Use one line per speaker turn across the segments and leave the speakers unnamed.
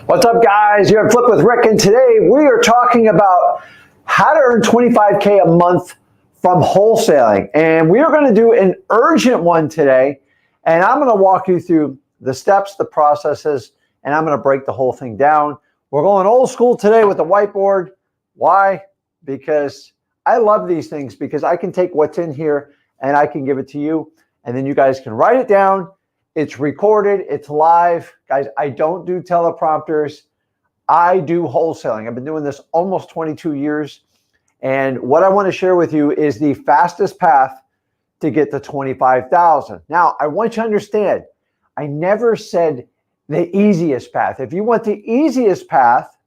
What's up, guys? You're on Flip with Rick, and today we are talking about how to earn $25K a month from wholesaling. And we are going to do an urgent one today, and I'm going to walk you through the steps, the processes, and I'm going to break the whole thing down. We're going old school today with the whiteboard. Why? Because I love these things, because I can take what's in here and I can give it to you, and then you guys can write it down. It's recorded, it's live. Guys, I don't do teleprompters. I do wholesaling. I've been doing this almost 22 years. And what I want to share with you is the fastest path to get to 25,000. Now, I want you to understand, I never said the easiest path. If you want the easiest path,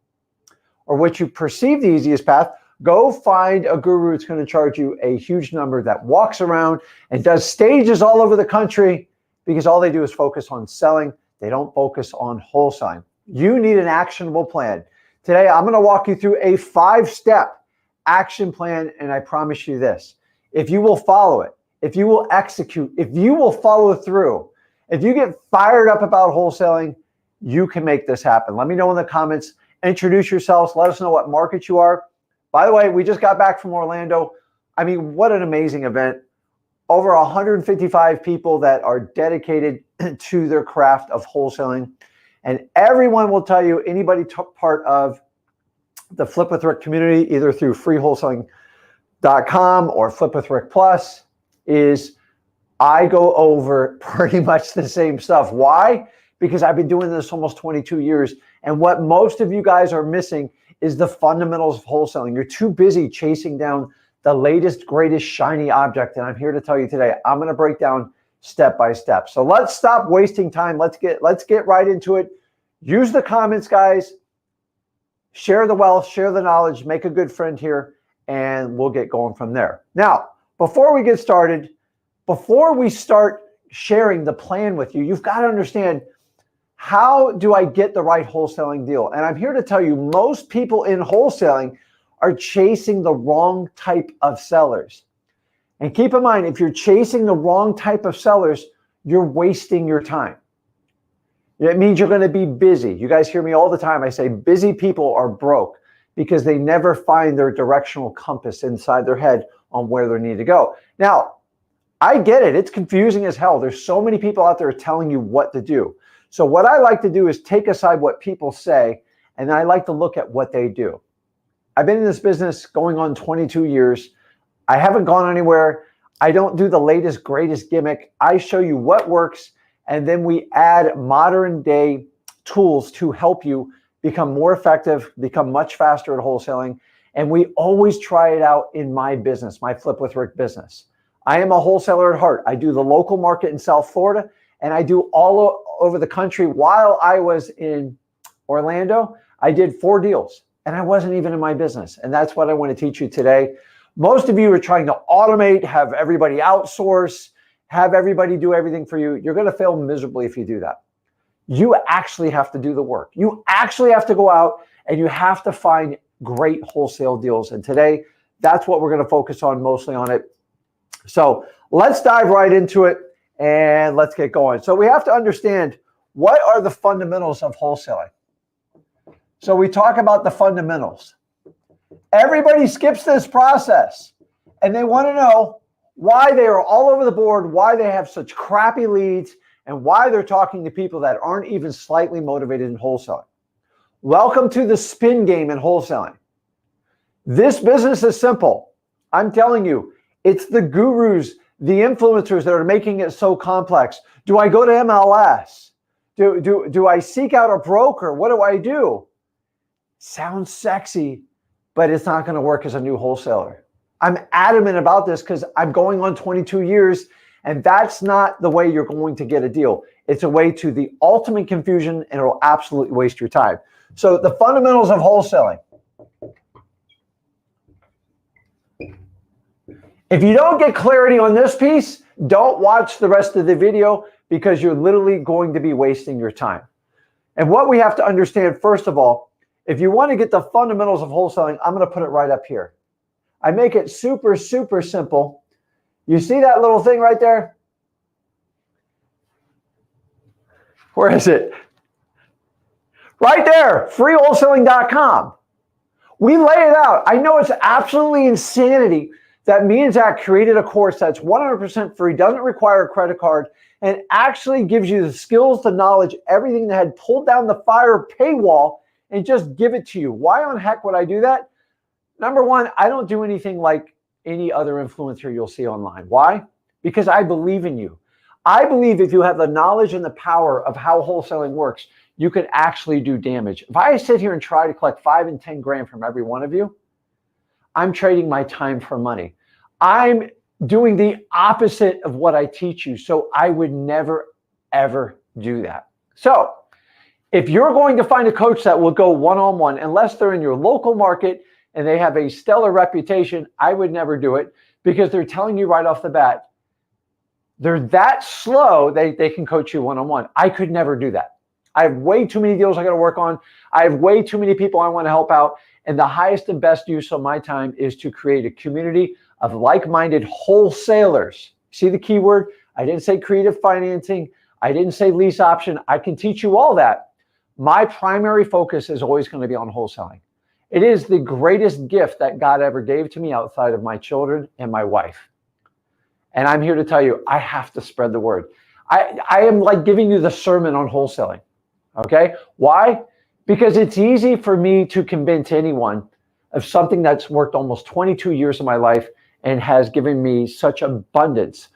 or what you perceive the easiest path, go find a guru that's going to charge you a huge number that walks around and does stages all over the country, because all they do is focus on selling. They don't focus on wholesaling. You need an actionable plan. Today, I'm going to walk you through a 5-step action plan, and I promise you this. If you will follow it, if you will execute, if you will follow through, if you get fired up about wholesaling, you can make this happen. Let me know in the comments. Introduce yourselves. Let us know what market you are. By the way, we just got back from Orlando. I mean, what an amazing event. Over 155 people that are dedicated to their craft of wholesaling. And everyone will tell you, anybody took part of the Flip with Rick community, either through freewholesaling.com or Flip with Rick Plus, is I go over pretty much the same stuff. Why? Because I've been doing this almost 22 years. And what most of you guys are missing is the fundamentals of wholesaling. You're too busy chasing down the latest, greatest, shiny object. And I'm here to tell you today, I'm going to break down step by step. So let's stop wasting time. Let's get right into it. Use the comments, guys. Share the wealth, share the knowledge, make a good friend here, and we'll get going from there. Now, before we get started, before we start sharing the plan with you, you've got to understand, how do I get the right wholesaling deal? And I'm here to tell you, most people in wholesaling are chasing the wrong type of sellers. And keep in mind, if you're chasing the wrong type of sellers, you're wasting your time. It means you're going to be busy. You guys hear me all the time. I say busy people are broke, because they never find their directional compass inside their head on where they need to go. Now, I get it. It's confusing as hell. There's so many people out there telling you what to do. So what I like to do is take aside what people say, and then I like to look at what they do. I've been in this business going on 22 years. I haven't gone anywhere. I don't do the latest, greatest gimmick. I show you what works, and then we add modern day tools to help you become more effective, become much faster at wholesaling. And we always try it out in my business, my Flip with Rick business. I am a wholesaler at heart. I do the local market in South Florida, and I do all over the country. While I was in Orlando, I did 4 deals. And I wasn't even in my business. And that's what I want to teach you today. Most of you are trying to automate, have everybody outsource, have everybody do everything for you. You're going to fail miserably if you do that. You actually have to do the work. You actually have to go out and you have to find great wholesale deals. And today, that's what we're going to focus on, mostly on it. So let's dive right into it and let's get going. So we have to understand, what are the fundamentals of wholesaling? So we talk about the fundamentals. Everybody skips this process, and they want to know why they are all over the board, why they have such crappy leads, and why they're talking to people that aren't even slightly motivated in wholesaling. Welcome to the spin game in wholesaling. This business is simple. I'm telling you, it's the gurus, the influencers that are making it so complex. Do I go to MLS? Do I seek out a broker? What do I do? Sounds sexy, but it's not going to work as a new wholesaler. I'm adamant about this because I'm going on 22 years, and that's not the way you're going to get a deal. It's a way to the ultimate confusion, and it'll absolutely waste your time. So the fundamentals of wholesaling. If you don't get clarity on this piece, don't watch the rest of the video, because you're literally going to be wasting your time. And what we have to understand, first of all, if you want to get the fundamentals of wholesaling, I'm going to put it right up here. I make it super, super simple. You see that little thing right there? Where is it? Right there, freewholesaling.com. We lay it out. I know it's absolutely insanity that me and Zach created a course that's 100% free, doesn't require a credit card, and actually gives you the skills, the knowledge, everything that had pulled down the fire paywall and just give it to you. Why on heck would I do that? Number one, I don't do anything like any other influencer you'll see online. Why? Because I believe in you. I believe if you have the knowledge and the power of how wholesaling works, you can actually do damage. If I sit here and try to collect 5 and 10 grand from every one of you, I'm trading my time for money. I'm doing the opposite of what I teach you. So I would never, ever do that. So if you're going to find a coach that will go one-on-one, unless they're in your local market and they have a stellar reputation, I would never do it, because they're telling you right off the bat, they're that slow, they can coach you one-on-one. I could never do that. I have way too many deals I got to work on. I have way too many people I want to help out. And the highest and best use of my time is to create a community of like-minded wholesalers. See the keyword? I didn't say creative financing. I didn't say lease option. I can teach you all that. My primary focus is always going to be on wholesaling. It is the greatest gift that God ever gave to me outside of my children and my wife. And I'm here to tell you, I have to spread the word. I am like giving you the sermon on wholesaling. Okay? Why? Because it's easy for me to convince anyone of something that's worked almost 22 years of my life and has given me such abundance.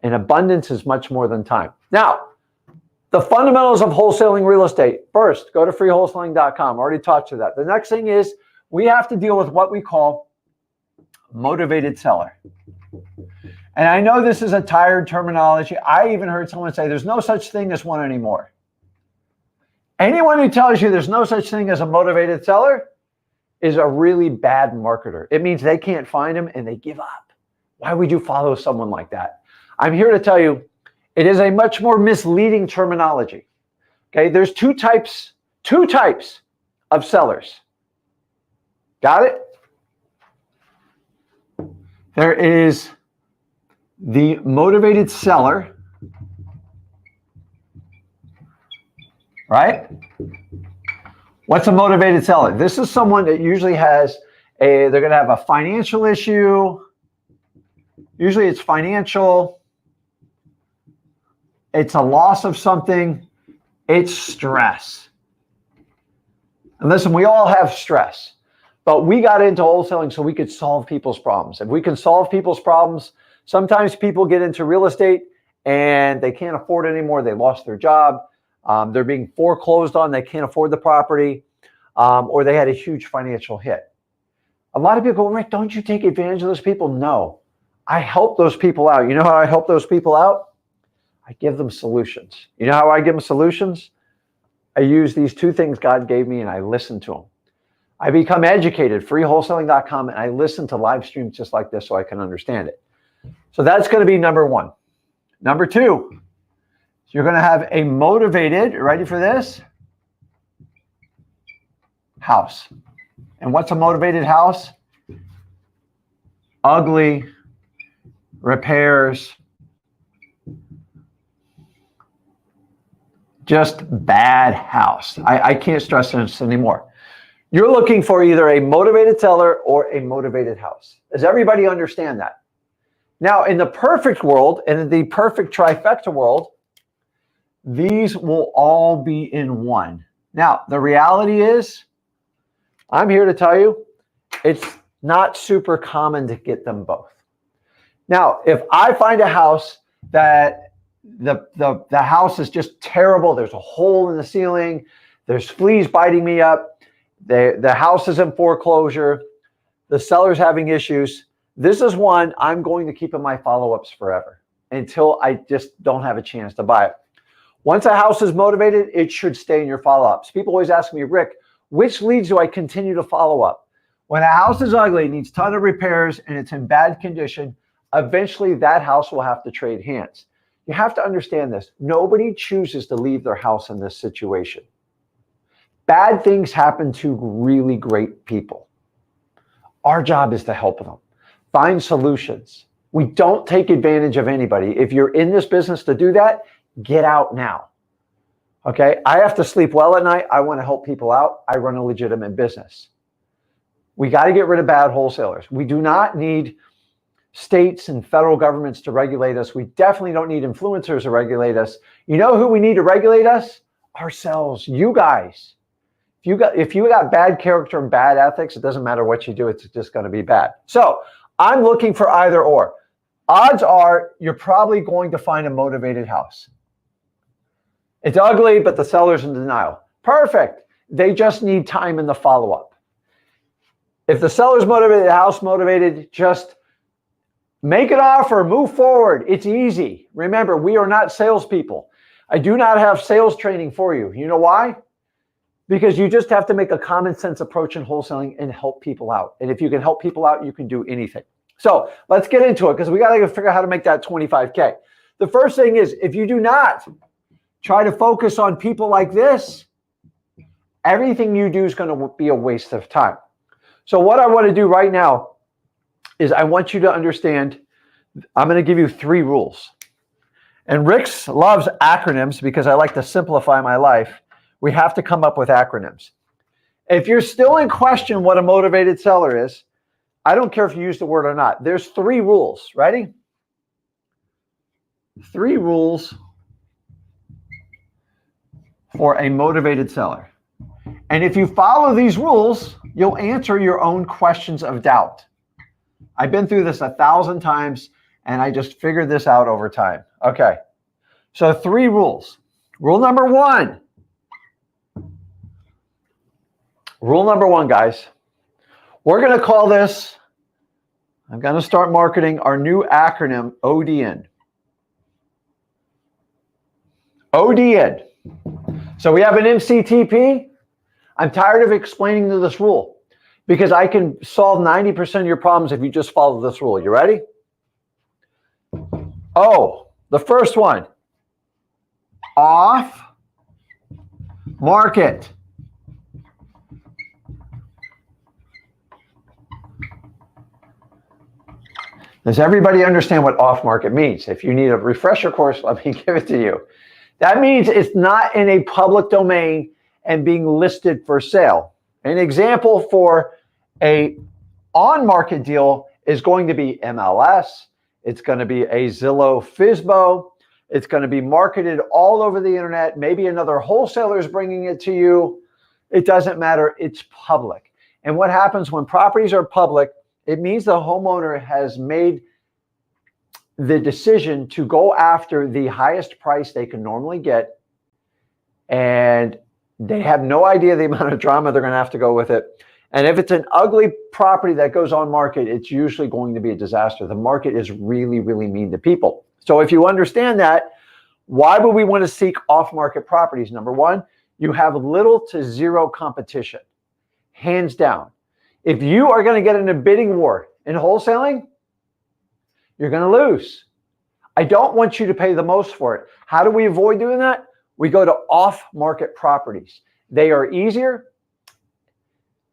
And abundance is much more than time. Now, the fundamentals of wholesaling real estate. First, go to freewholesaling.com. I already taught you that. The next thing is we have to deal with what we call motivated seller. And I know this is a tired terminology. I even heard someone say there's no such thing as one anymore. Anyone who tells you there's no such thing as a motivated seller is a really bad marketer. It means they can't find them and they give up. Why would you follow someone like that? I'm here to tell you, it is a much more misleading terminology. Okay, there's two types of sellers. Got it? There is the motivated seller, right? What's a motivated seller? This is someone that usually has they're going to have a financial issue. Usually it's financial. It's a loss of something. It's stress. And listen, we all have stress, but we got into wholesaling so we could solve people's problems. If we can solve people's problems, sometimes people get into real estate and they can't afford it anymore. They lost their job. They're being foreclosed on. They can't afford the property, or they had a huge financial hit. A lot of people go, Rick, don't you take advantage of those people? No, I help those people out. You know how I help those people out? I give them solutions. You know how I give them solutions? I use these two things God gave me and I listen to them. I become educated, freewholesaling.com, and I listen to live streams just like this so I can understand it. So that's going to be number one. Number two, you're going to have a motivated, ready for this? House. And what's a motivated house? Ugly, repairs, just bad house. I can't stress this anymore. You're looking for either a motivated seller or a motivated house. Does everybody understand that? Now, in the perfect world, and in the perfect trifecta world, these will all be in one. Now, the reality is, I'm here to tell you, it's not super common to get them both. Now, if I find a house that the house is just terrible, there's a hole in the ceiling, there's fleas biting me up, the house is in foreclosure, the seller's having issues, this is one I'm going to keep in my follow-ups forever until I just don't have a chance to buy it. Once a house is motivated, it should stay in your follow-ups. People always ask me, Rick, which leads do I continue to follow up? When a house is ugly, it needs a ton of repairs, and it's in bad condition, eventually that house will have to trade hands. You have to understand this. Nobody chooses to leave their house in this situation. Bad things happen to really great people. Our job is to help them. Find solutions. We don't take advantage of anybody. If you're in this business to do that, get out now. Okay, I have to sleep well at night. I want to help people out. I run a legitimate business. We got to get rid of bad wholesalers. We do not need states and federal governments to regulate us. We definitely don't need influencers to regulate us. You know who we need to regulate us? Ourselves, you guys. If you got bad character and bad ethics, it doesn't matter what you do, it's just going to be bad. So I'm looking for either or. Odds are you're probably going to find a motivated house. It's ugly, but the seller's in denial. Perfect. They just need time in the follow-up. If the seller's motivated, the house motivated, just make an offer, move forward. It's easy. Remember, we are not salespeople. I do not have sales training for you. You know why? Because you just have to make a common sense approach in wholesaling and help people out. And if you can help people out, you can do anything. So let's get into it because we got to figure out how to make that 25K. The first thing is, if you do not try to focus on people like this, everything you do is going to be a waste of time. So what I want to do right now is I want you to understand, I'm going to give you 3 rules. And Rick loves acronyms because I like to simplify my life. We have to come up with acronyms. If you're still in question what a motivated seller is, I don't care if you use the word or not. There's 3 rules. Ready? 3 rules for a motivated seller. And if you follow these rules, you'll answer your own questions of doubt. I've been through this 1,000 times, and I just figured this out over time. Okay, so 3 rules. Rule number 1. Rule number 1, guys. We're going to call this, I'm going to start marketing our new acronym, ODN. ODN. So we have an MCTP. I'm tired of explaining this rule because I can solve 90% of your problems if you just follow this rule. You ready? Oh, the first one. Off market. Does everybody understand what off market means? If you need a refresher course, let me give it to you. That means it's not in a public domain and being listed for sale. An example for a on-market deal is going to be MLS. It's going to be a Zillow FSBO. It's going to be marketed all over the internet. Maybe another wholesaler is bringing it to you. It doesn't matter. It's public. And what happens when properties are public, it means the homeowner has made the decision to go after the highest price they can normally get, and they have no idea the amount of drama they're going to have to go with it. And if it's an ugly property that goes on market, it's usually going to be a disaster. The market is really, really mean to people. So if you understand that, why would we want to seek off-market properties? Number 1, you have little to zero competition, hands down. If you are going to get in a bidding war in wholesaling, you're going to lose. I don't want you to pay the most for it. How do we avoid doing that? We go to off-market properties. They are easier.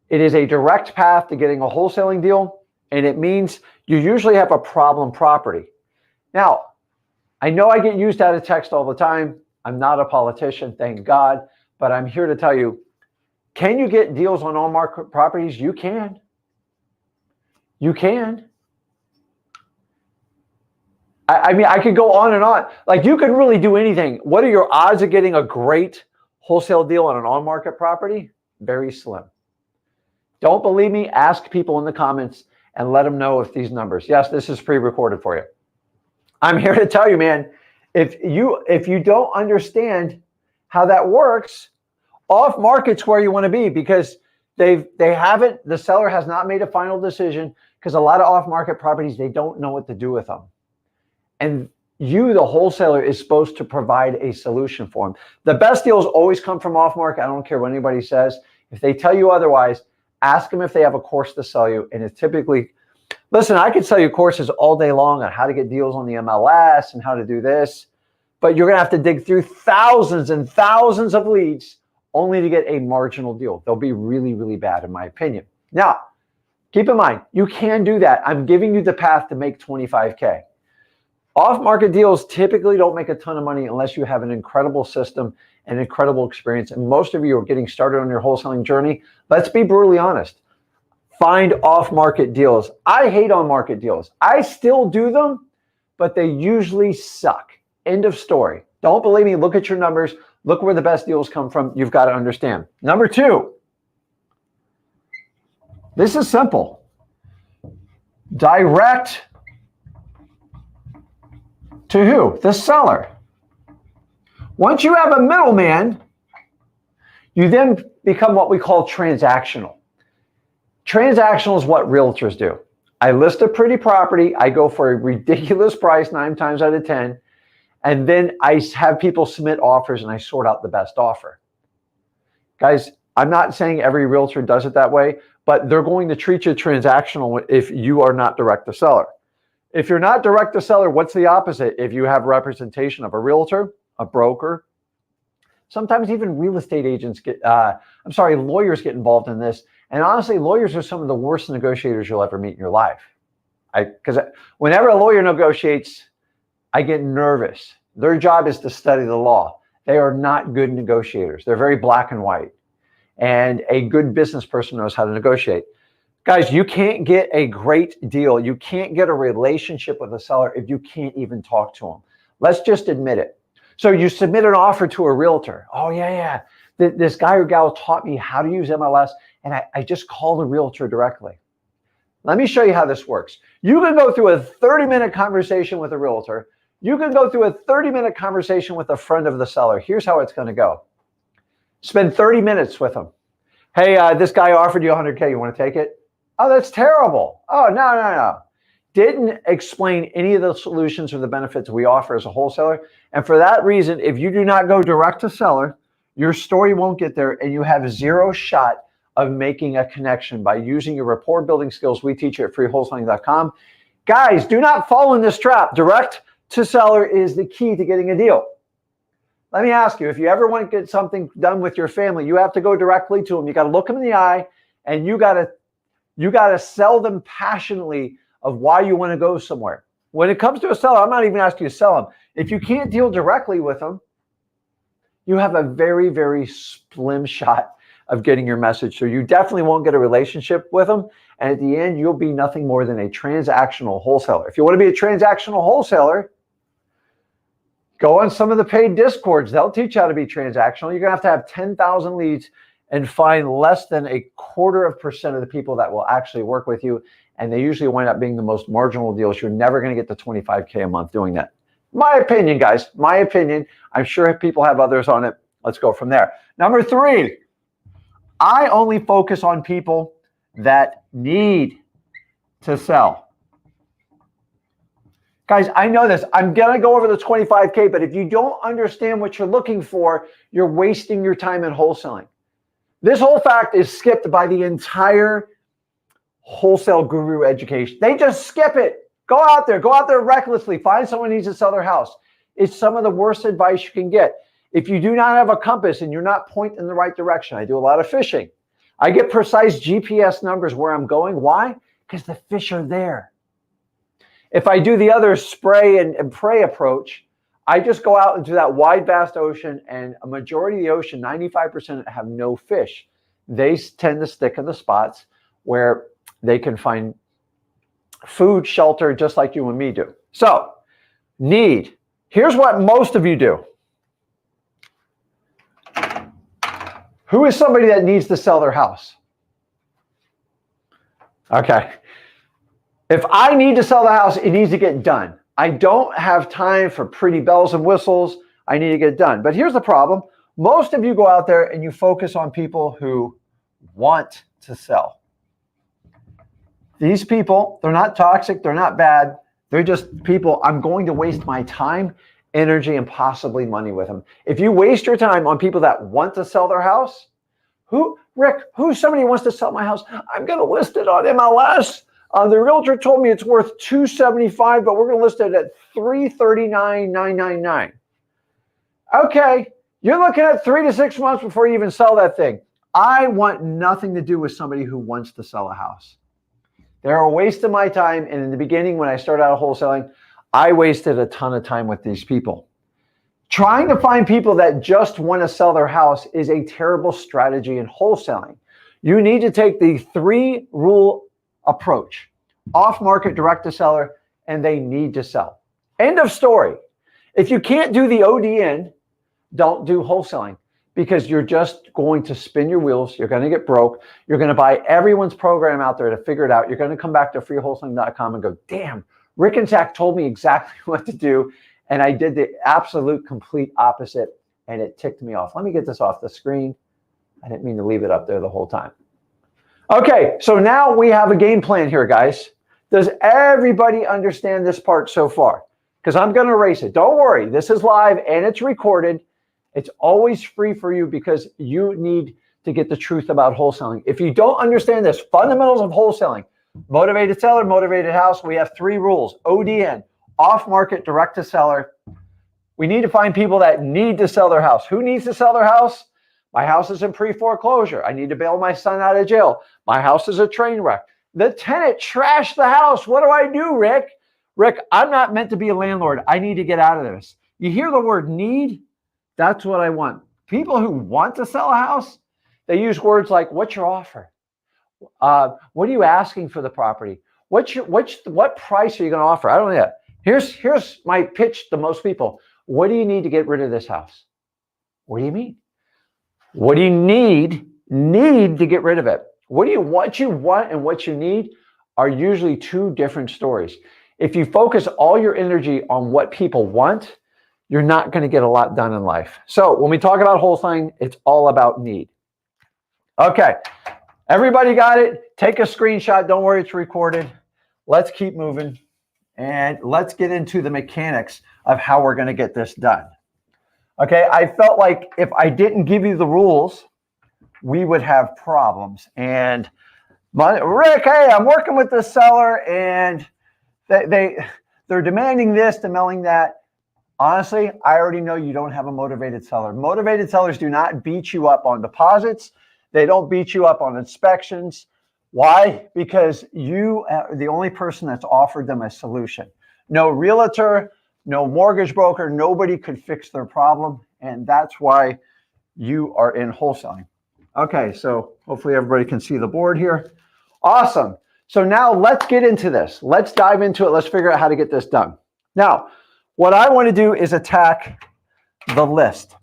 It is a direct path to getting a wholesaling deal, and it means you usually have a problem property. Now, I know I get used out of text all the time. I'm not a politician, thank God, but I'm here to tell you, can you get deals on on-market properties? You can. You can. I mean, I could go on and on. Like, you can really do anything. What are your odds of getting a great wholesale deal on an on-market property? Very slim. Don't believe me? Ask people in the comments and let them know if these numbers. Yes, this is pre-recorded for you. I'm here to tell you, man, if you don't understand how that works, off market's where you want to be, because the seller has not made a final decision, because a lot of off market properties, they don't know what to do with them. And you, the wholesaler, is supposed to provide a solution for them. The best deals always come from off market. I don't care what anybody says. If they tell you otherwise, ask them if they have a course to sell you. And it's typically, listen, I could sell you courses all day long on how to get deals on the MLS and how to do this, but you're going to have to dig through thousands and thousands of leads only to get a marginal deal. They'll be really, really bad, in my opinion. Now, keep in mind, you can do that. I'm giving you the path to make 25K. Off-market deals typically don't make a ton of money unless you have an incredible system and incredible experience. And most of you are getting started on your wholesaling journey. Let's be brutally honest. Find off-market deals. I hate on-market deals. I still do them, but they usually suck. End of story. Don't believe me? Look at your numbers. Look where the best deals come from. You've got to understand. Number two, this is simple. Direct to who? The seller. Once you have a middleman, you then become what we call transactional. Transactional is what realtors do. I list a pretty property. I go for a ridiculous price 9 times out of 10. And then I have people submit offers and I sort out the best offer. Guys, I'm not saying every realtor does it that way, but they're going to treat you transactional if you are not direct to seller. If you're not direct to seller, what's the opposite? If you have representation of a realtor, a broker, sometimes even real estate agents lawyers get involved in this. And honestly, lawyers are some of the worst negotiators you'll ever meet in your life. Because whenever a lawyer negotiates, I get nervous. Their job is to study the law. They are not good negotiators. They're very black and white. And a good business person knows how to negotiate. Guys, you can't get a great deal. You can't get a relationship with a seller if you can't even talk to them. Let's just admit it. So you submit an offer to a realtor. Oh, yeah. This guy or gal taught me how to use MLS, and I just called a realtor directly. Let me show you how this works. You can go through a 30-minute conversation with a realtor. You can go through a 30-minute conversation with a friend of the seller. Here's how it's going to go. Spend 30 minutes with them. Hey, this guy offered you $100K. You want to take it? Oh, that's terrible. Oh, no. Didn't explain any of the solutions or the benefits we offer as a wholesaler. And for that reason, if you do not go direct to seller, your story won't get there and you have zero shot of making a connection by using your rapport building skills we teach you at freewholesaling.com. Guys, do not fall in this trap. Direct to seller is the key to getting a deal. Let me ask you, if you ever want to get something done with your family, you have to go directly to them. You got to look them in the eye and you got to sell them passionately of why you want to go somewhere. When it comes to a seller, I'm not even asking you to sell them. If you can't deal directly with them, you have a very, very slim shot of getting your message. So you definitely won't get a relationship with them. And at the end, you'll be nothing more than a transactional wholesaler. If you want to be a transactional wholesaler, go on some of the paid discords. They'll teach you how to be transactional. You're going to have 10,000 leads and find less than 0.25% of the people that will actually work with you. And they usually wind up being the most marginal deals. You're never going to get to $25K a month doing that. My opinion, guys, my opinion. I'm sure people have others on it. Let's go from there. Number 3, I only focus on people that need to sell. Guys, I know this. I'm going to go over the 25K, but if you don't understand what you're looking for, you're wasting your time in wholesaling. This whole fact is skipped by the entire wholesale guru education. They just skip it. Go out there recklessly. Find someone who needs to sell their house. It's some of the worst advice you can get. If you do not have a compass and you're not pointing in the right direction, I do a lot of fishing. I get precise GPS numbers where I'm going. Why? Because the fish are there. If I do the other spray and pray approach, I just go out into that wide, vast ocean, and a majority of the ocean, 95%, have no fish. They tend to stick in the spots where they can find food, shelter, just like you and me do. So, need. Here's what most of you do. Who is somebody that needs to sell their house? Okay. If I need to sell the house, it needs to get done. I don't have time for pretty bells and whistles. I need to get it done. But here's the problem. Most of you go out there and you focus on people who want to sell. These people, they're not toxic. They're not bad. They're just people, I'm going to waste my time, energy, and possibly money with them. If you waste your time on people that want to sell their house, Rick, who's somebody who wants to sell my house? I'm going to list it on MLS. The realtor told me it's worth $275, but we're going to list it at $339,999. Okay, you're looking at 3 to 6 months before you even sell that thing. I want nothing to do with somebody who wants to sell a house. They're a waste of my time. And in the beginning, when I started out wholesaling, I wasted a ton of time with these people. Trying to find people that just want to sell their house is a terrible strategy in wholesaling. You need to take the 3-rule approach: off market, direct to seller, and they need to sell. End of story. If you can't do the ODN, don't do wholesaling, because you're just going to spin your wheels. You're going to get broke. You're going to buy everyone's program out there to figure it out. You're going to come back to freewholesaling.com and go, damn, Rick and Zach told me exactly what to do, and I did the absolute complete opposite, and it ticked me off. Let me get this off the screen. I didn't mean to leave it up there the whole time. Okay, so now we have a game plan here, guys. Does everybody understand this part so far? Because I'm going to erase it. Don't worry. This is live and it's recorded. It's always free for you because you need to get the truth about wholesaling. If you don't understand this, fundamentals of wholesaling, motivated seller, motivated house, we have 3 rules: ODN, off market, direct to seller. We need to find people that need to sell their house. Who needs to sell their house? My house is in pre-foreclosure. I need to bail my son out of jail. My house is a train wreck. The tenant trashed the house. What do I do, Rick? Rick, I'm not meant to be a landlord. I need to get out of this. You hear the word need? That's what I want. People who want to sell a house, they use words like, what's your offer? What are you asking for the property? What price are you going to offer? I don't know yet. Here's my pitch to most people. What do you need to get rid of this house? What do you mean? What do you need to get rid of it? What you want and what you need are usually 2 different stories. If you focus all your energy on what people want, you're not going to get a lot done in life. So when we talk about wholesaling, it's all about need. Okay, everybody got it? Take a screenshot. Don't worry, it's recorded. Let's keep moving, and let's get into the mechanics of how we're going to get this done. Okay, I felt like if I didn't give you the rules, we would have problems. And Rick, hey, I'm working with the seller, and they're demanding this, demanding that. Honestly, I already know you don't have a motivated seller. Motivated sellers do not beat you up on deposits. They don't beat you up on inspections. Why? Because you are the only person that's offered them a solution. No realtor, no mortgage broker, nobody could fix their problem. And that's why you are in wholesaling. Okay, so hopefully everybody can see the board here. Awesome. So now let's get into this. Let's dive into it. Let's figure out how to get this done. Now, what I want to do is attack the list.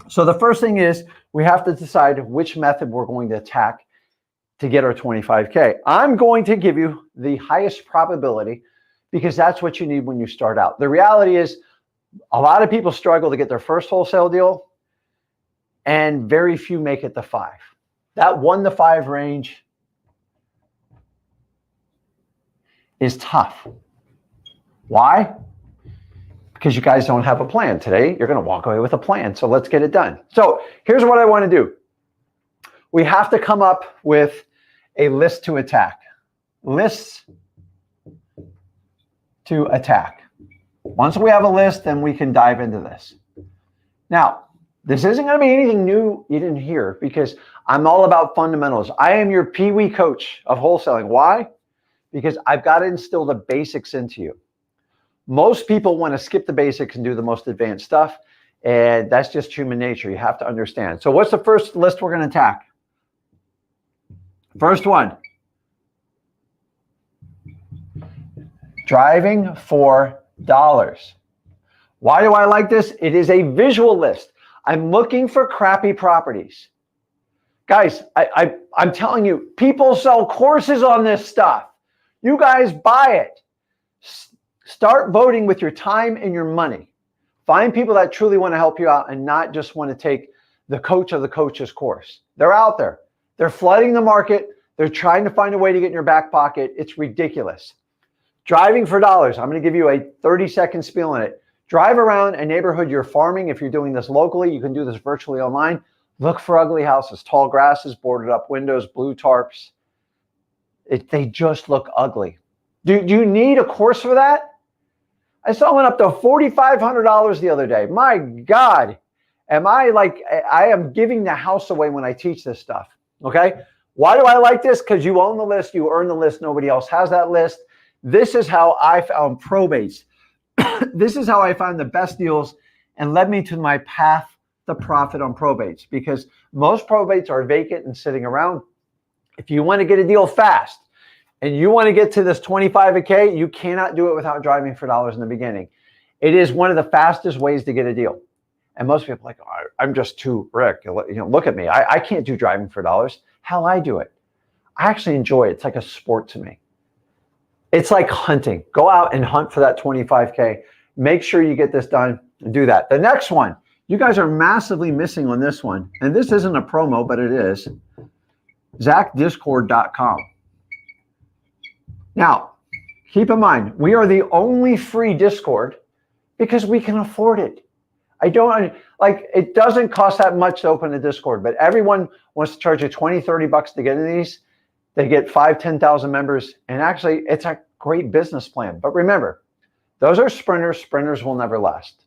So the first thing is we have to decide which method we're going to attack to get our 25K. I'm going to give you the highest probability because that's what you need when you start out. The reality is a lot of people struggle to get their first wholesale deal, and very few make it to 5. That 1 to 5 range is tough. Why? Because you guys don't have a plan. Today, you're going to walk away with a plan. So let's get it done. So here's what I want to do. We have to come up with a list to attack. Lists to attack. Once we have a list, then we can dive into this. Now, this isn't going to be anything new you didn't hear because I'm all about fundamentals. I am your peewee coach of wholesaling. Why? Because I've got to instill the basics into you. Most people want to skip the basics and do the most advanced stuff, and that's just human nature. You have to understand. So what's the first list we're going to attack? First one. Driving for dollars. Why do I like this? It is a visual list. I'm looking for crappy properties. Guys, I'm telling you, people sell courses on this stuff. You guys buy it. Start voting with your time and your money. Find people that truly want to help you out and not just want to take the coach of the coach's course. They're out there. They're flooding the market. They're trying to find a way to get in your back pocket. It's ridiculous. Driving for dollars. I'm going to give you a 30-second spiel on it. Drive around a neighborhood you're farming. If you're doing this locally, you can do this virtually online. Look for ugly houses, tall grasses, boarded up windows, blue tarps. They just look ugly. Do you need a course for that? I saw one up to $4,500 the other day. My God, I am giving the house away when I teach this stuff, okay? Why do I like this? Because you own the list, you earn the list, nobody else has that list. This is how I found probates. This is how I found the best deals and led me to my path to profit on probates, because most probates are vacant and sitting around. If you want to get a deal fast and you want to get to this 25K, you cannot do it without driving for dollars in the beginning. It is one of the fastest ways to get a deal. And most people are like, oh, I'm just too Rick. Look at me. I can't do driving for dollars. Hell, I do it. I actually enjoy it. It's like a sport to me. It's like hunting. Go out and hunt for that 25K. Make sure you get this done and do that. The next one, you guys are massively missing on this one. And this isn't a promo, but it is. ZachDiscord.com. Now, keep in mind, we are the only free Discord because we can afford it. It doesn't cost that much to open a Discord, but everyone wants to charge you 20, 30 bucks to get into these. They get 5,000, 10,000 members. And actually, it's a great business plan. But remember, those are sprinters. Sprinters will never last.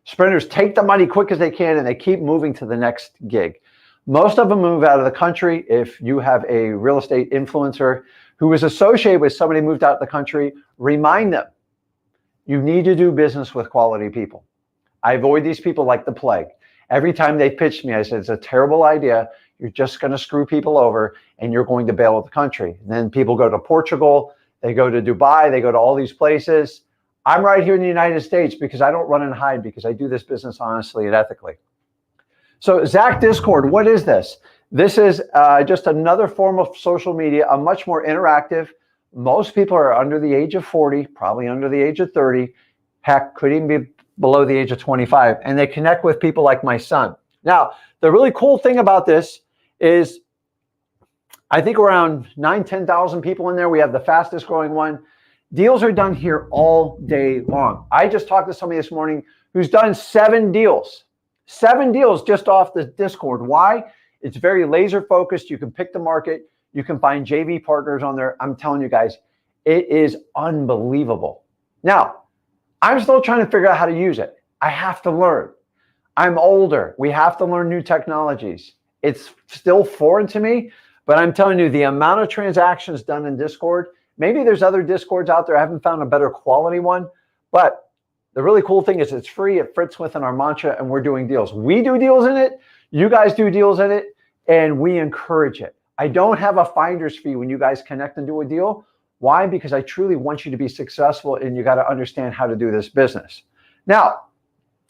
Sprinters take the money quick as they can, and they keep moving to the next gig. Most of them move out of the country. If you have a real estate influencer who is associated with somebody who moved out of the country, remind them, you need to do business with quality people. I avoid these people like the plague. Every time they pitched me, I said, it's a terrible idea. You're just going to screw people over and you're going to bail with the country. And then people go to Portugal, they go to Dubai, they go to all these places. I'm right here in the United States because I don't run and hide, because I do this business honestly and ethically. So Zach Discord, what is this? This is just another form of social media, a much more interactive. Most people are under the age of 40, probably under the age of 30. Heck, could even be below the age of 25. And they connect with people like my son. Now, the really cool thing about this is I think around 9,000, 10,000 people in there. We have the fastest growing one. Deals are done here all day long. I just talked to somebody this morning who's done 7 deals. 7 deals just off the Discord. Why? It's very laser focused. You can pick the market. You can find JV partners on there. I'm telling you guys, it is unbelievable. Now, I'm still trying to figure out how to use it. I have to learn. I'm older. We have to learn new technologies. It's still foreign to me, but I'm telling you, the amount of transactions done in Discord, maybe there's other Discords out there. I haven't found a better quality one, but the really cool thing is it's free. It fits within our mantra, and we're doing deals. We do deals in it. You guys do deals in it, and we encourage it. I don't have a finder's fee when you guys connect and do a deal. Why? Because I truly want you to be successful, and you got to understand how to do this business. Now,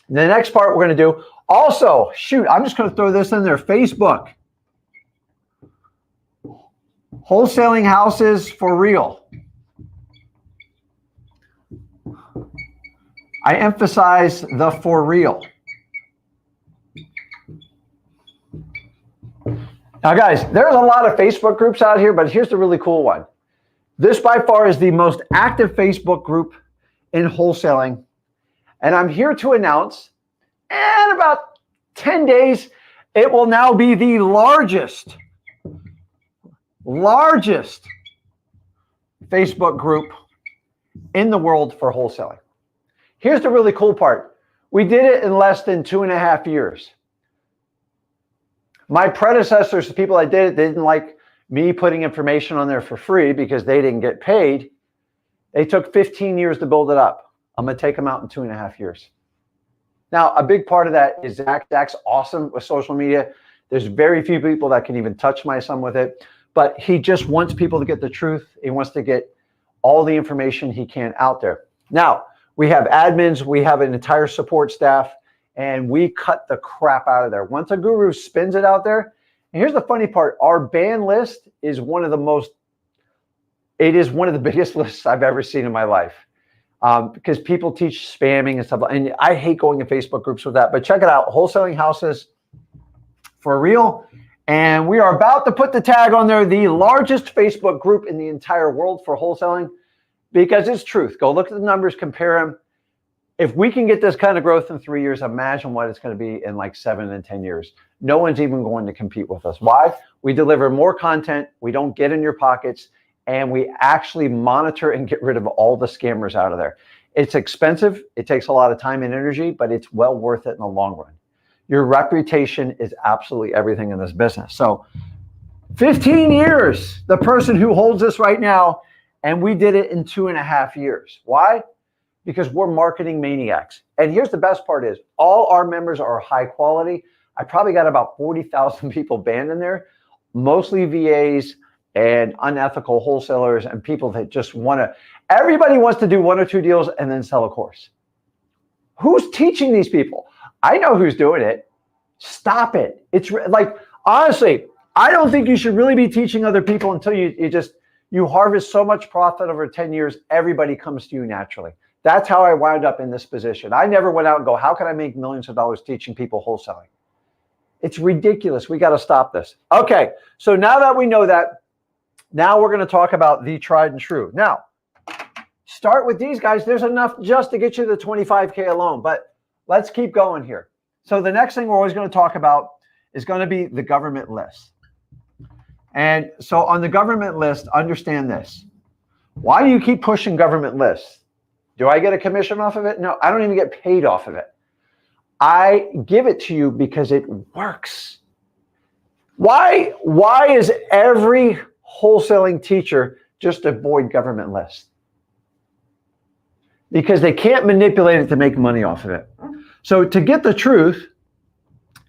the next part we're going to do, also, shoot, I'm just going to throw this in there, Facebook. Wholesaling houses for real. I emphasize the for real. Now, guys, there's a lot of Facebook groups out here, but here's the really cool one. This by far is the most active Facebook group in wholesaling. And I'm here to announce, in about 10 days, it will now be the largest Facebook group in the world for wholesaling. Here's the really cool part. We did it in less than 2.5 years. My predecessors, the people that did it, they didn't like me putting information on there for free because they didn't get paid. They took 15 years to build it up. I'm going to take them out in 2.5 years. Now, a big part of that is Zach. Zach's awesome with social media. There's very few people that can even touch my son with it, but he just wants people to get the truth. He wants to get all the information he can out there. Now, we have admins, we have an entire support staff, and we cut the crap out of there. Once a guru spins it out there, and here's the funny part, our ban list is one of the biggest lists I've ever seen in my life. Because people teach spamming and stuff, and I hate going in Facebook groups with that, but check it out, Wholesaling Houses for real. And we are about to put the tag on there, the largest Facebook group in the entire world for wholesaling, because it's truth. Go look at the numbers, compare them. If we can get this kind of growth in 3 years, imagine what it's going to be in like 7 and 10 years. No one's even going to compete with us. Why? We deliver more content. We don't get in your pockets. And we actually monitor and get rid of all the scammers out of there. It's expensive. It takes a lot of time and energy, but it's well worth it in the long run. Your reputation is absolutely everything in this business. So 15 years, the person who holds this right now, and we did it in 2.5 years. Why? because we're marketing maniacs. And here's the best part is all our members are high quality. I probably got about 40,000 people banned in there, mostly VAs and unethical wholesalers and people that just want to, everybody wants to do 1 or 2 deals and then sell a course. Who's teaching these people? I know who's doing it. Stop it. It's like, honestly, I don't think you should really be teaching other people until you harvest so much profit over 10 years, everybody comes to you naturally. That's how I wound up in this position. I never went out and go, how can I make millions of dollars teaching people wholesaling? It's ridiculous. We got to stop this. Okay, so now that we know that, now we're going to talk about the tried and true. Now, start with these guys. There's enough just to get you the 25K alone, but let's keep going here. So the next thing we're always going to talk about is going to be the government list. And so on the government list, understand this. Why do you keep pushing government lists? Do I get a commission off of it? No, I don't even get paid off of it. I give it to you because it works. Why is every wholesaling teacher just avoid government lists? Because they can't manipulate it to make money off of it. So to get the truth,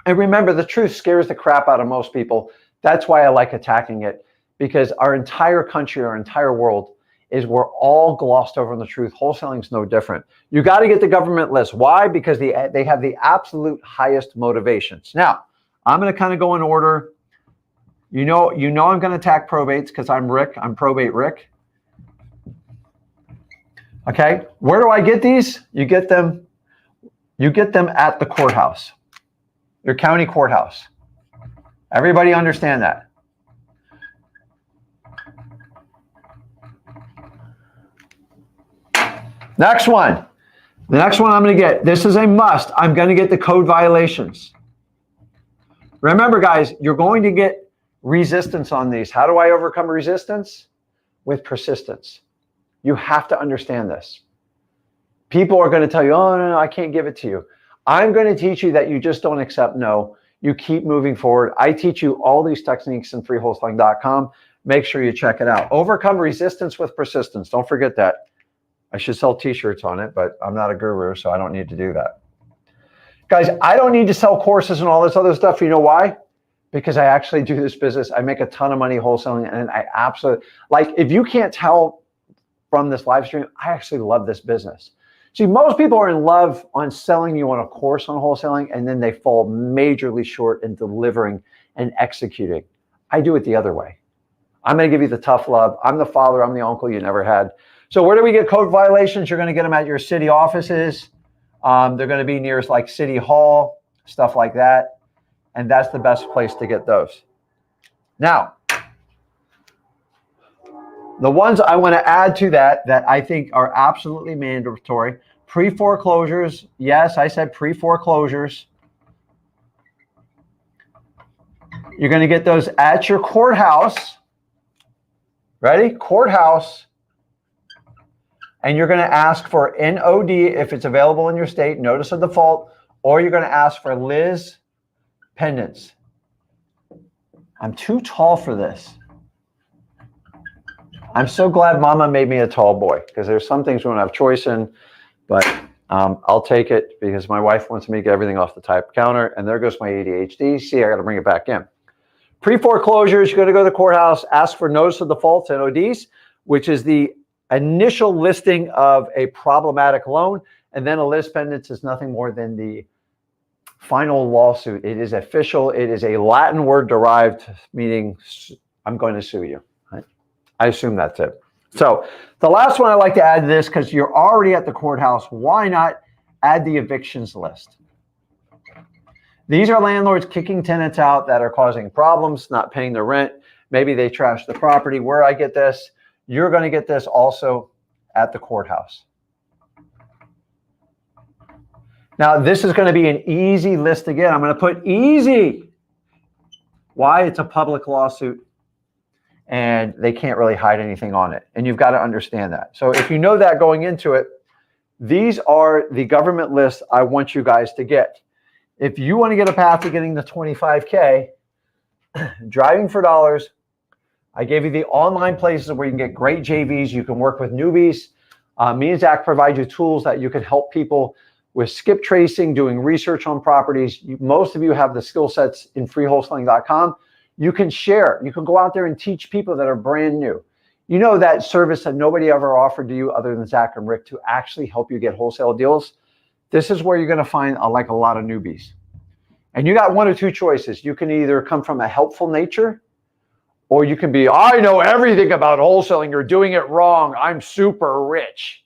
and remember, the truth scares the crap out of most people. That's why I like attacking it, because our entire country, our entire world we're all glossed over on the truth. Wholesaling is no different. You got to get the government list. Why? Because they have the absolute highest motivations. Now, I'm going to kind of go in order. You know I'm going to attack probates because I'm Rick. I'm Probate Rick. Okay, where do I get these? You get them at the courthouse, your county courthouse. Everybody understand that? Next one. The next one I'm going to get. This is a must. I'm going to get the code violations. Remember, guys, you're going to get resistance on these. How do I overcome resistance? With persistence. You have to understand this. People are going to tell you, oh, no, I can't give it to you. I'm going to teach you that you just don't accept no. You keep moving forward. I teach you all these techniques in freewholesaling.com. Make sure you check it out. Overcome resistance with persistence. Don't forget that. I should sell t-shirts on it, but I'm not a guru, so I don't need to do that. Guys, I don't need to sell courses and all this other stuff. You know why? Because I actually do this business. I make a ton of money wholesaling, and I absolutely, like, if you can't tell from this live stream, I actually love this business. See, most people are in love on selling you on a course on wholesaling, and then they fall majorly short in delivering and executing. I do it the other way. I'm going to give you the tough love. I'm the father. I'm the uncle you never had. So where do we get code violations? You're going to get them at your city offices. They're going to be near like City Hall, stuff like that. And that's the best place to get those. Now, the ones I want to add to that I think are absolutely mandatory. Pre-foreclosures. Yes, I said pre-foreclosures. You're going to get those at your courthouse. Ready? Courthouse. And you're going to ask for NOD if it's available in your state, notice of default, or you're going to ask for Liz pendants. I'm too tall for this. I'm so glad Mama made me a tall boy, because there's some things we don't have choice in, but I'll take it because my wife wants me to get everything off the type counter, and there goes my ADHD. See, I got to bring it back in. Pre-foreclosures, you're going to go to the courthouse, ask for notice of default, NODs, which is the initial listing of a problematic loan, and then a Liz pendants is nothing more than the final lawsuit. It is official. It is a Latin word derived, meaning I'm going to sue you. Right? I assume that's it. So the last one I like to add to this, because you're already at the courthouse, why not add the evictions list? These are landlords kicking tenants out that are causing problems, not paying their rent. Maybe they trash the property. Where I get this, you're going to get this also at the courthouse. Now, this is going to be an easy list again. I'm going to put easy. Why? It's a public lawsuit, and they can't really hide anything on it. And you've got to understand that. So if you know that going into it, these are the government lists I want you guys to get. If you want to get a path to getting the 25K, driving for dollars, I gave you the online places where you can get great JVs. You can work with newbies. Me and Zach provide you tools that you can help people with skip tracing, doing research on properties. Most of you have the skill sets in freewholesaling.com. You can share. You can go out there and teach people that are brand new. You know that service that nobody ever offered to you other than Zach and Rick to actually help you get wholesale deals. This is where you're going to find like a lot of newbies. And you got one or two choices. You can either come from a helpful nature, or you can be, I know everything about wholesaling. You're doing it wrong. I'm super rich.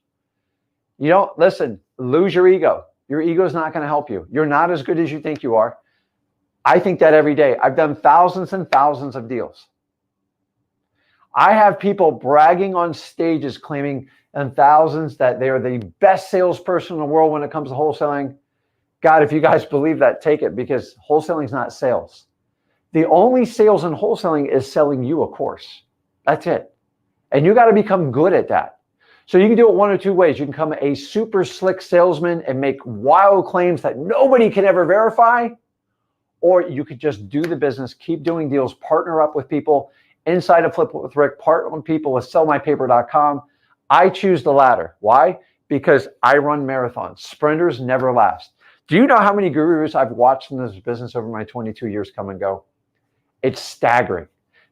You know, listen, lose your ego. Your ego is not going to help you. You're not as good as you think you are. I think that every day. I've done thousands and thousands of deals. I have people bragging on stages claiming in thousands that they are the best salesperson in the world when it comes to wholesaling. God, if you guys believe that, take it, because wholesaling is not sales. The only sales in wholesaling is selling you a course. That's it. And you got to become good at that. So you can do it one or two ways. You can become a super slick salesman and make wild claims that nobody can ever verify, or you could just do the business, keep doing deals, partner up with people inside of Flip with Rick, partner with people with sellmypaper.com. I choose the latter. Why? Because I run marathons. Sprinters never last. Do you know how many gurus I've watched in this business over my 22 years come and go? It's staggering.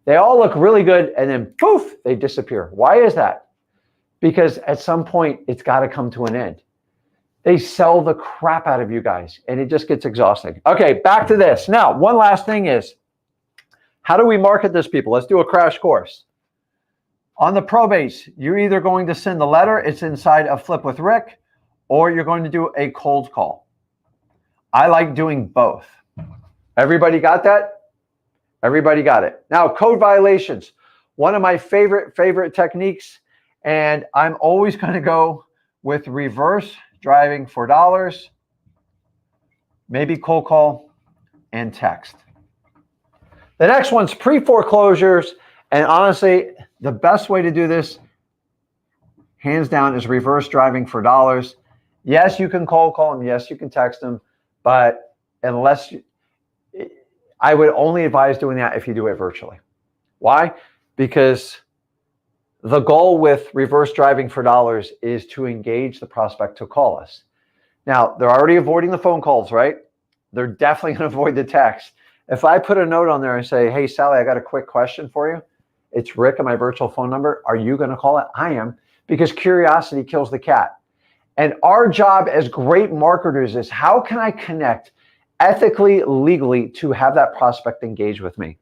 They all look really good and then poof, they disappear. Why is that? Because at some point, it's got to come to an end. They sell the crap out of you guys, and it just gets exhausting. Okay, back to this. Now, one last thing is, how do we market this, people? Let's do a crash course. On the probates, you're either going to send the letter, it's inside of Flip with Rick, or you're going to do a cold call. I like doing both. Everybody got that? Everybody got it. Now, code violations. One of my favorite techniques, and I'm always going to go with reverse driving for dollars, maybe cold call, and text. The next one's pre-foreclosures, and honestly, the best way to do this, hands down, is reverse driving for dollars. Yes, you can cold call them. Yes, you can text them, but unless I would only advise doing that if you do it virtually. Why? Because the goal with reverse driving for dollars is to engage the prospect to call us. Now, they're already avoiding the phone calls, right? They're definitely going to avoid the text. If I put a note on there and say, hey, Sally, I got a quick question for you. It's Rick and my virtual phone number. Are you going to call it? I am, because curiosity kills the cat. And our job as great marketers is, how can I connect ethically, legally to have that prospect engage with me?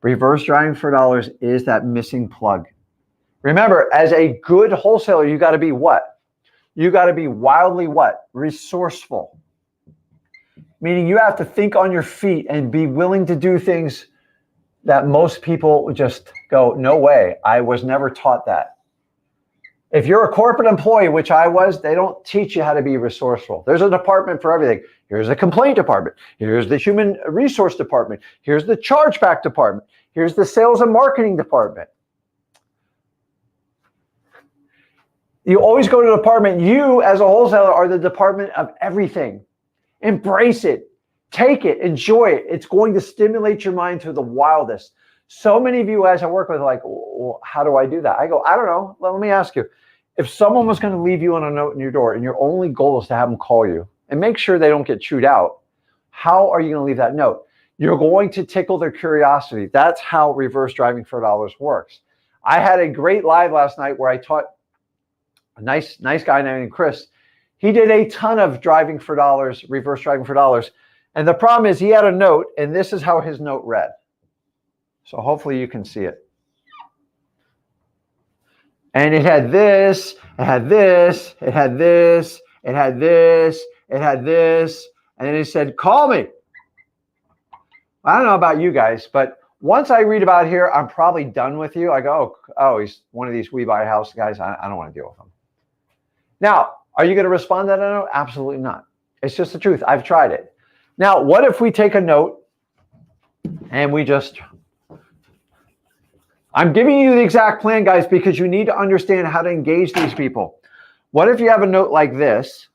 Reverse driving for dollars is that missing plug. Remember, as a good wholesaler, you got to be what? You got to be wildly what? Resourceful. Meaning you have to think on your feet and be willing to do things that most people just go, no way, I was never taught that. If you're a corporate employee, which I was, they don't teach you how to be resourceful. There's a department for everything. Here's a complaint department. Here's the human resource department. Here's the chargeback department. Here's the sales and marketing department. You always go to the department. You, as a wholesaler, are the department of everything. Embrace it. Take it. Enjoy it. It's going to stimulate your mind to the wildest. So many of you guys I work with are like, well, how do I do that? I go, I don't know. Let me ask you. If someone was going to leave you on a note in your door and your only goal is to have them call you and make sure they don't get chewed out, how are you going to leave that note? You're going to tickle their curiosity. That's how reverse driving for dollars works. I had a great live last night where I taught a nice guy named Chris. He did a ton of driving for dollars, reverse driving for dollars. And the problem is he had a note, and this is how his note read. So hopefully you can see it. And it had this, it had this, it had this, it had this, it had this. And then he said, call me. I don't know about you guys, but once I read about here, I'm probably done with you. I go, oh, he's one of these we buy a house guys. I don't want to deal with him. Now, are you going to respond to that note? Absolutely not. It's just the truth. I've tried it. Now, what if we take a note and we just, I'm giving you the exact plan, guys, because you need to understand how to engage these people. What if you have a note like this?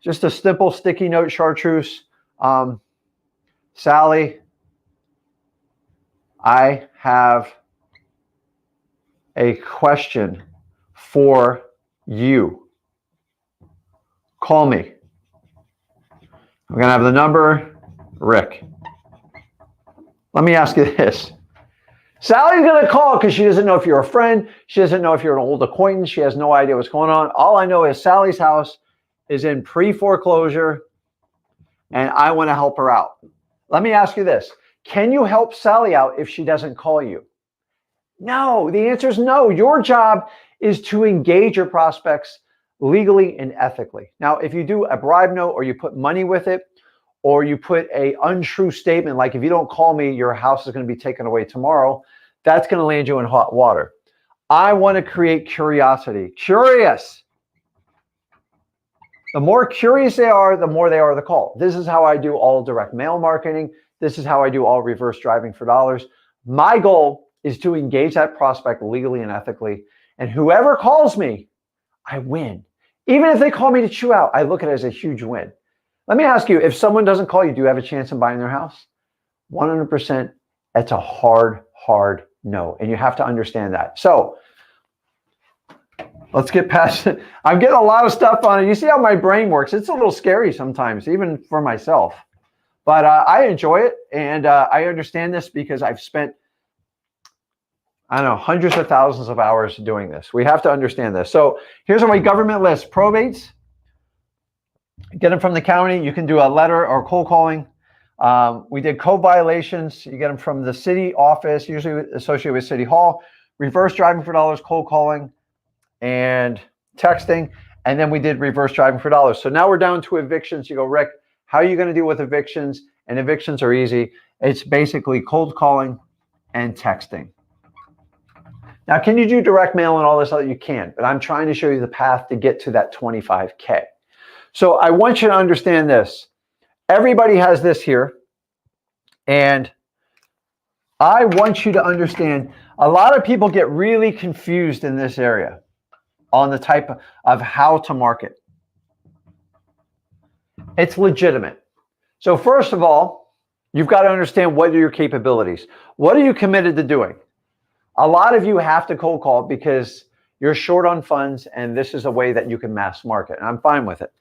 Just a simple sticky note, chartreuse. Sally, I have a question for you. Call me. I'm going to have the number, Rick. Let me ask you this. Sally's going to call because she doesn't know if you're a friend. She doesn't know if you're an old acquaintance. She has no idea what's going on. All I know is Sally's house is in pre-foreclosure, and I want to help her out. Let me ask you this. Can you help Sally out if she doesn't call you? No. The answer is no. Your job is to engage your prospects legally and ethically. Now, if you do a bribe note or you put money with it, or you put an untrue statement like, if you don't call me, your house is going to be taken away tomorrow, that's going to land you in hot water. I want to create curiosity. Curious. The more curious they are, the more they are the call. This is how I do all direct mail marketing. This is how I do all reverse driving for dollars. My goal is to engage that prospect legally and ethically. And whoever calls me, I win. Even if they call me to chew out, I look at it as a huge win. Let me ask you, if someone doesn't call you, do you have a chance in buying their house? 100%. That's a hard no. And you have to understand that. So let's get past it. I'm getting a lot of stuff on it. You see how my brain works. It's a little scary sometimes, even for myself. But I enjoy it. And I understand this because I've spent, I don't know, hundreds of thousands of hours doing this. We have to understand this. So here's my government list. Probates. Get them from the county. You can do a letter or cold calling. We did code violations. You get them from the city office, usually associated with City Hall. Reverse driving for dollars, cold calling, and texting. And then we did reverse driving for dollars. So now we're down to evictions. You go, Rick, how are you going to deal with evictions? And evictions are easy. It's basically cold calling and texting. Now, can you do direct mail and all this other? You can, but I'm trying to show you the path to get to that 25K. So I want you to understand this. Everybody has this here. And I want you to understand, a lot of people get really confused in this area on the type of how to market. It's legitimate. So first of all, you've got to understand what are your capabilities. What are you committed to doing? A lot of you have to cold call because you're short on funds, and this is a way that you can mass market, and I'm fine with it.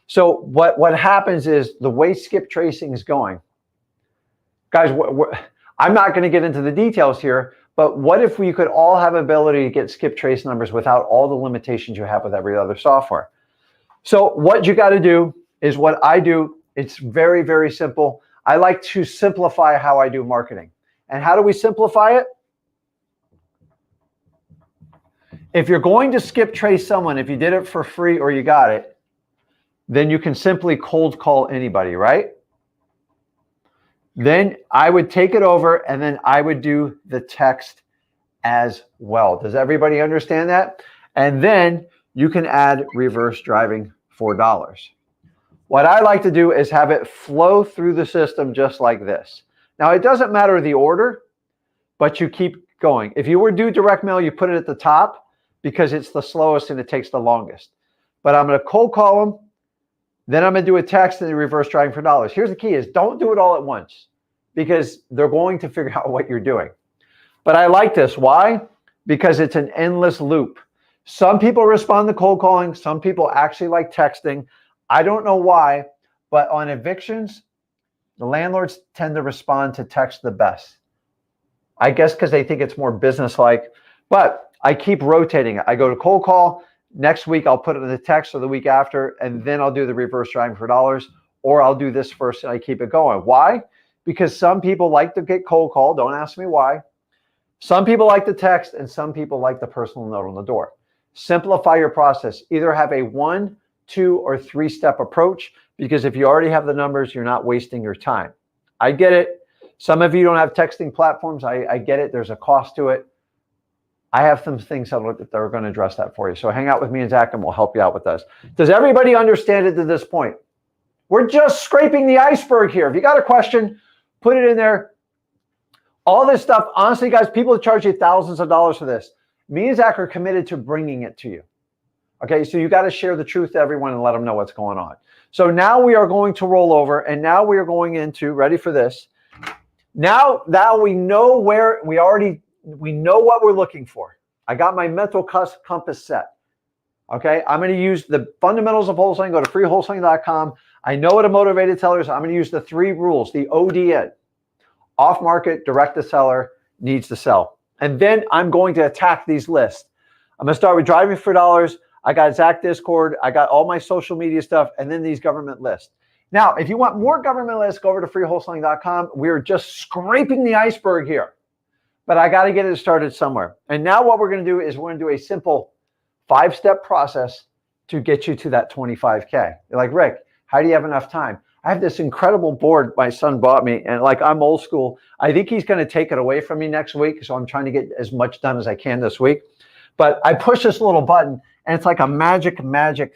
So what happens is the way skip tracing is going, guys, I'm not going to get into the details here, but what if we could all have ability to get skip trace numbers without all the limitations you have with every other software? So what you got to do is what I do. It's very, very simple. I like to simplify how I do marketing. And how do we simplify it? If you're going to skip trace someone, if you did it for free or you got it, then you can simply cold call anybody, right? Then I would take it over and then I would do the text as well. Does everybody understand that? And then you can add reverse driving for dollars. What I like to do is have it flow through the system just like this. Now, it doesn't matter the order, but you keep going. If you were to do direct mail, you put it at the top because it's the slowest and it takes the longest. But I'm going to cold call them. Then I'm going to do a text and a reverse driving for dollars. Here's the key is don't do it all at once because they're going to figure out what you're doing. But I like this. Why? Because it's an endless loop. Some people respond to cold calling. Some people actually like texting. I don't know why, but on evictions, the landlords tend to respond to text the best. I guess because they think it's more business-like, but I keep rotating it. I go to cold call. Next week, I'll put it in the text or the week after, and then I'll do the reverse driving for dollars, or I'll do this first and I keep it going. Why? Because some people like to get cold called. Don't ask me why. Some people like the text, and some people like the personal note on the door. Simplify your process. Either have a 1, 2, or 3-step approach, because if you already have the numbers, you're not wasting your time. I get it. Some of you don't have texting platforms. I get it. There's a cost to it. I have some things that are going to address that for you. So hang out with me and Zach, and we'll help you out with this. Does everybody understand it to this point? We're just scraping the iceberg here. If you got a question, put it in there. All this stuff, honestly, guys, people charge you thousands of dollars for this. Me and Zach are committed to bringing it to you. Okay, so you got to share the truth to everyone and let them know what's going on. So now we are going to roll over, and now we are going into, ready for this? Now we know where we know what we're looking for. I got my mental compass set. Okay, I'm going to use the fundamentals of wholesaling. Go to freewholesaling.com. I know what a motivated seller is. I'm going to use the 3 rules, the ODN. Off market, direct to seller, needs to sell. And then I'm going to attack these lists. I'm going to start with driving for dollars. I got Zach Discord. I got all my social media stuff, and then these government lists. Now, if you want more government lists, go over to freewholesaling.com. We're just scraping the iceberg here, but I got to get it started somewhere. And now what we're going to do is we're going to do a simple 5-step process to get you to that 25K. You're like, Rick, how do you have enough time? I have this incredible board my son bought me, and like, I'm old school. I think he's going to take it away from me next week, so I'm trying to get as much done as I can this week. But I push this little button, and it's like a magic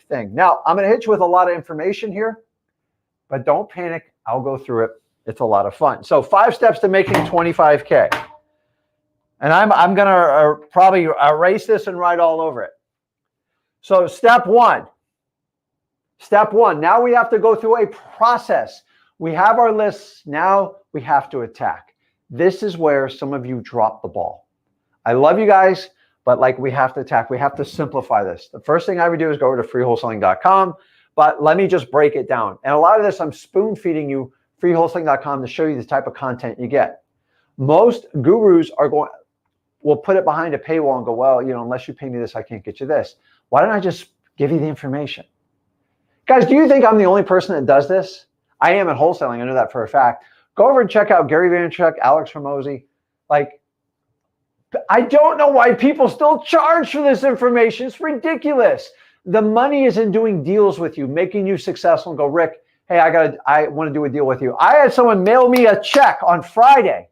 thing. Now, I'm going to hit you with a lot of information here, but don't panic. I'll go through it. It's a lot of fun. So 5 steps to making 25K. And I'm going to probably erase this and write all over it. So step one, now we have to go through a process. We have our lists. Now we have to attack. This is where some of you drop the ball. I love you guys, but like, we have to attack. We have to simplify this. The first thing I would do is go over to freewholesaling.com, but let me just break it down. And a lot of this, I'm spoon feeding you freewholesaling.com to show you the type of content you get. Most gurus will put it behind a paywall and go, well, unless you pay me this, I can't get you this. Why don't I just give you the information? Guys, do you think I'm the only person that does this? I am at Wholesaling. I know that for a fact. Go over and check out Gary Vaynerchuk, Alex Hormozi. Like, I don't know why people still charge for this information. It's ridiculous. The money is in doing deals with you, making you successful, and go, Rick, hey, I want to do a deal with you. I had someone mail me a check on Friday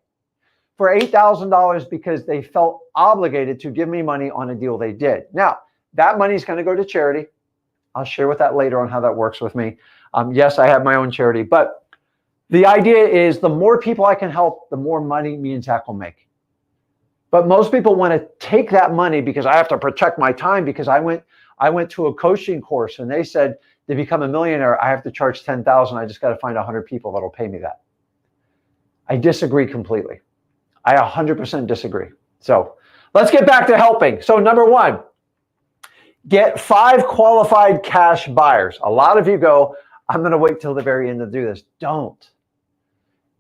for $8,000 because they felt obligated to give me money on a deal they did. Now, that money is going to go to charity. I'll share with that later on how that works with me. Yes, I have my own charity, but the idea is the more people I can help, the more money me and Zach will make. But most people want to take that money because I have to protect my time, because I went to a coaching course and they said to become a millionaire, I have to charge $10,000. I just got to find 100 people that'll pay me that. I disagree completely. I 100% disagree. So let's get back to helping. So number 1, get 5 qualified cash buyers. A lot of you go, I'm going to wait till the very end to do this. Don't.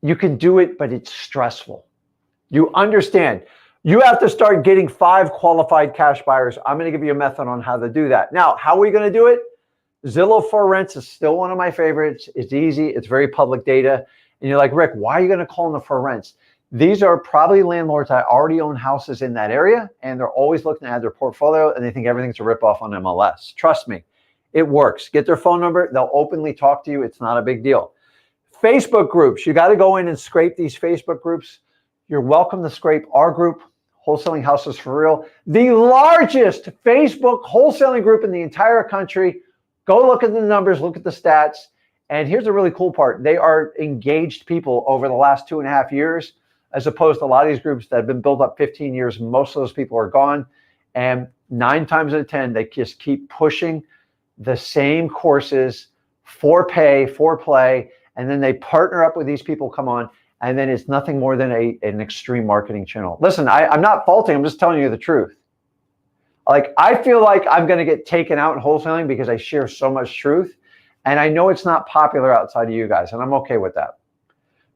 You can do it, but it's stressful. You understand. You have to start getting 5 qualified cash buyers. I'm going to give you a method on how to do that. Now, how are we going to do it? Zillow for Rents is still one of my favorites. It's easy. It's very public data. And you're like, Rick, why are you going to call them for rents? These are probably landlords that already own houses in that area, and they're always looking at their portfolio, and they think everything's a ripoff on MLS. Trust me, it works. Get their phone number. They'll openly talk to you. It's not a big deal. Facebook groups. You got to go in and scrape these Facebook groups. You're welcome to scrape our group, Wholesaling Houses for Real, the largest Facebook wholesaling group in the entire country. Go look at the numbers, look at the stats. And here's the really cool part. They are engaged people over the last 2.5 years, as opposed to a lot of these groups that have been built up 15 years. Most of those people are gone. And 9 times out of 10, they just keep pushing the same courses for pay, for play. And then they partner up with these people, come on. And then it's nothing more than an extreme marketing channel. Listen, I'm not faulting. I'm just telling you the truth. Like, I feel like I'm going to get taken out in wholesaling because I share so much truth. And I know it's not popular outside of you guys. And I'm okay with that,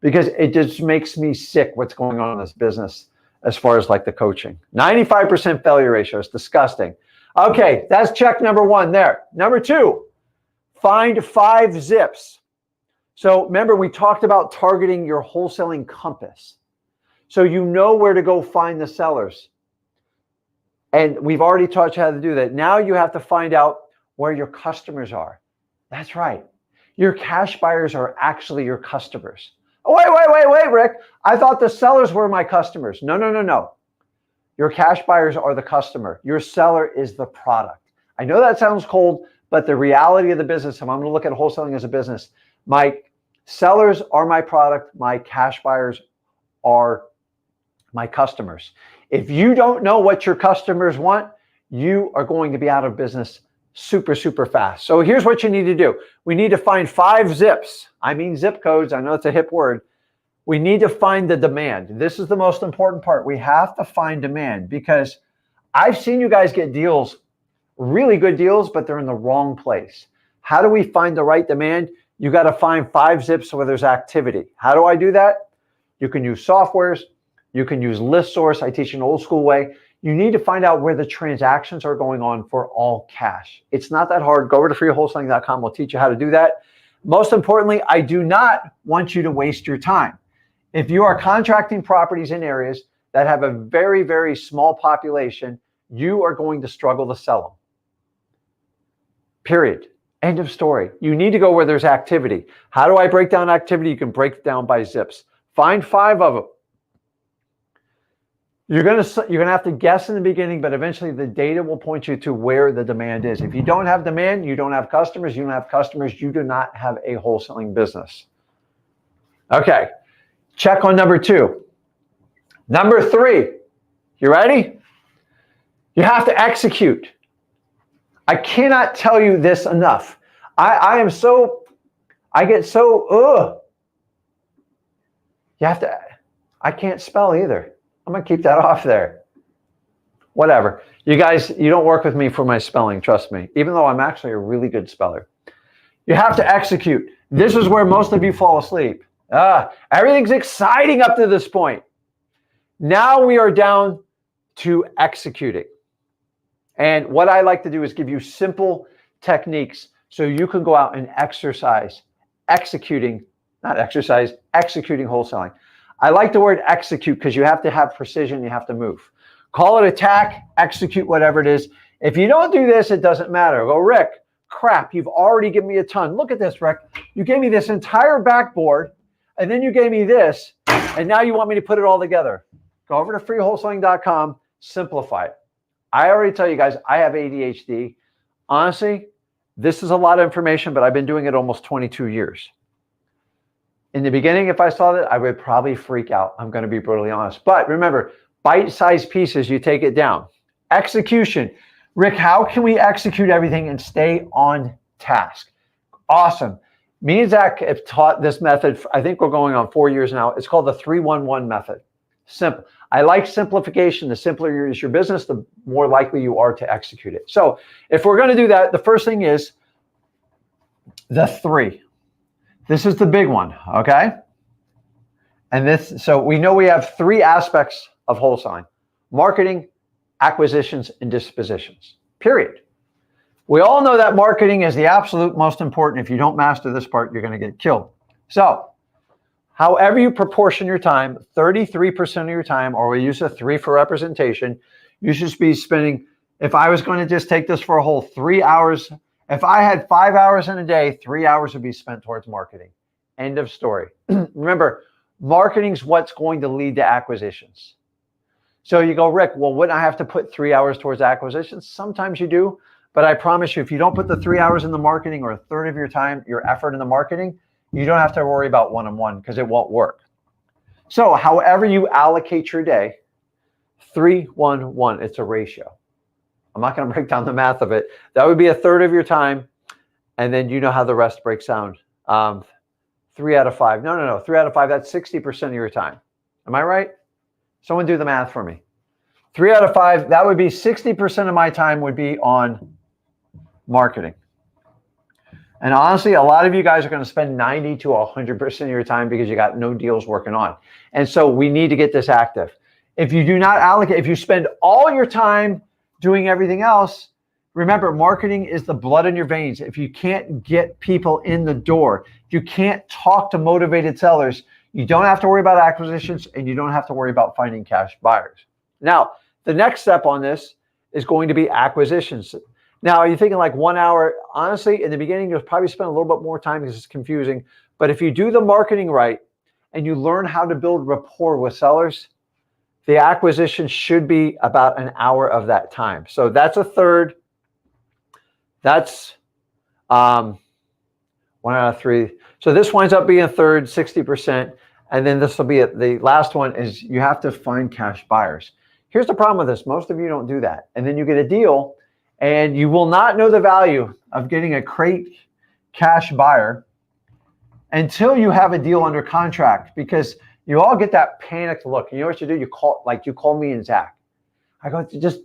because it just makes me sick what's going on in this business as far as like the coaching. 95% failure ratio is disgusting. Okay, that's check number 1 there. Number 2, find 5 zips. So remember, we talked about targeting your wholesaling compass. So you know where to go find the sellers. And we've already taught you how to do that. Now you have to find out where your customers are. That's right. Your cash buyers are actually your customers. Oh, wait, Rick. I thought the sellers were my customers. No. Your cash buyers are the customer. Your seller is the product. I know that sounds cold, but the reality of the business, if I'm going to look at wholesaling as a business, my sellers are my product. My cash buyers are my customers. If you don't know what your customers want, you are going to be out of business super fast. So here's what you need to do. We need to find 5 zips. I mean zip codes. I know it's a hip word. We need to find the demand. This is the most important part. We have to find demand, because I've seen you guys get deals really good deals, but they're in the wrong place. How do we find the right demand? You got to find 5 zips where there's activity. How do I do that? You can use softwares. You can use list source. I teach an old school way. You need to find out where the transactions are going on for all cash. It's not that hard. Go over to freewholesaling.com. We'll teach you how to do that. Most importantly, I do not want you to waste your time. If you are contracting properties in areas that have a very, very small population, you are going to struggle to sell them. Period. End of story. You need to go where there's activity. How do I break down activity? You can break it down by zips. Find 5 of them. You're gonna have to guess in the beginning, but eventually the data will point you to where the demand is. If you don't have demand, you don't have customers. You don't have customers, you do not have a wholesaling business. Okay, check on number 2. Number 3, you ready? You have to execute. I cannot tell you this enough. I get so, I can't spell either. I'm going to keep that off there. Whatever. You guys, you don't work with me for my spelling, trust me, even though I'm actually a really good speller. You have to execute. This is where most of you fall asleep. Everything's exciting up to this point. Now we are down to executing. And what I like to do is give you simple techniques so you can go out and executing wholesaling. I like the word execute because you have to have precision, you have to move. Call it attack, execute, whatever it is. If you don't do this, it doesn't matter. Go, Rick, crap, you've already given me a ton. Look at this, Rick. You gave me this entire backboard, and then you gave me this, and now you want me to put it all together. Go over to freewholesaling.com, simplify it. I already tell you guys, I have ADHD. Honestly, this is a lot of information, but I've been doing it almost 22 years. In the beginning, if I saw that, I would probably freak out. I'm going to be brutally honest. But remember, bite-sized pieces, you take it down. Execution. Rick, how can we execute everything and stay on task? Awesome. Me and Zach have taught this method. I think we're going on 4 years now. It's called the 3-1-1 method. Simple. I like simplification. The simpler is your business, the more likely you are to execute it. So if we're going to do that, the first thing is the 3. This is the big one, okay? And so we know we have 3 aspects of wholesaling: marketing, acquisitions, and dispositions, period. We all know that marketing is the absolute most important. If you don't master this part, you're going to get killed. So however you proportion your time, 33% of your time, or we use a 3 for representation, you should be spending, if I was going to just take this for a whole 3 hours, if I had 5 hours in a day, 3 hours would be spent towards marketing. End of story. Remember, marketing is what's going to lead to acquisitions. So you go, Rick, well, wouldn't I have to put 3 hours towards acquisitions? Sometimes you do, but I promise you, if you don't put the 3 hours in the marketing, or a third of your time, your effort in the marketing, you don't have to worry about one-on-one because it won't work. So however you allocate your day, 3-1-1, it's a ratio. I'm not going to break down the math of it. That would be a third of your time. And then you know how the rest breaks down. 3 out of 5. No. 3 out of 5, that's 60% of your time. Am I right? Someone do the math for me. 3 out of 5, that would be 60% of my time would be on marketing. And honestly, a lot of you guys are going to spend 90 to 100% of your time because you got no deals working on. And so we need to get this active. If you do not allocate, if you spend all your time doing everything else, remember, marketing is the blood in your veins. If you can't get people in the door, if you can't talk to motivated sellers, you don't have to worry about acquisitions, and you don't have to worry about finding cash buyers. Now, the next step on this is going to be acquisitions. Now, are you thinking like 1 hour? Honestly, in the beginning, you'll probably spend a little bit more time because it's confusing. But if you do the marketing right and you learn how to build rapport with sellers, the acquisition should be about an hour of that time. So that's a third. That's 1 out of 3. So this winds up being a third, 60%. And then this will be it. The last one is you have to find cash buyers. Here's the problem with this. Most of you don't do that. And then you get a deal, and you will not know the value of getting a great cash buyer until you have a deal under contract, because you all get that panicked look. You know what you do? You call me and Zach. I go, just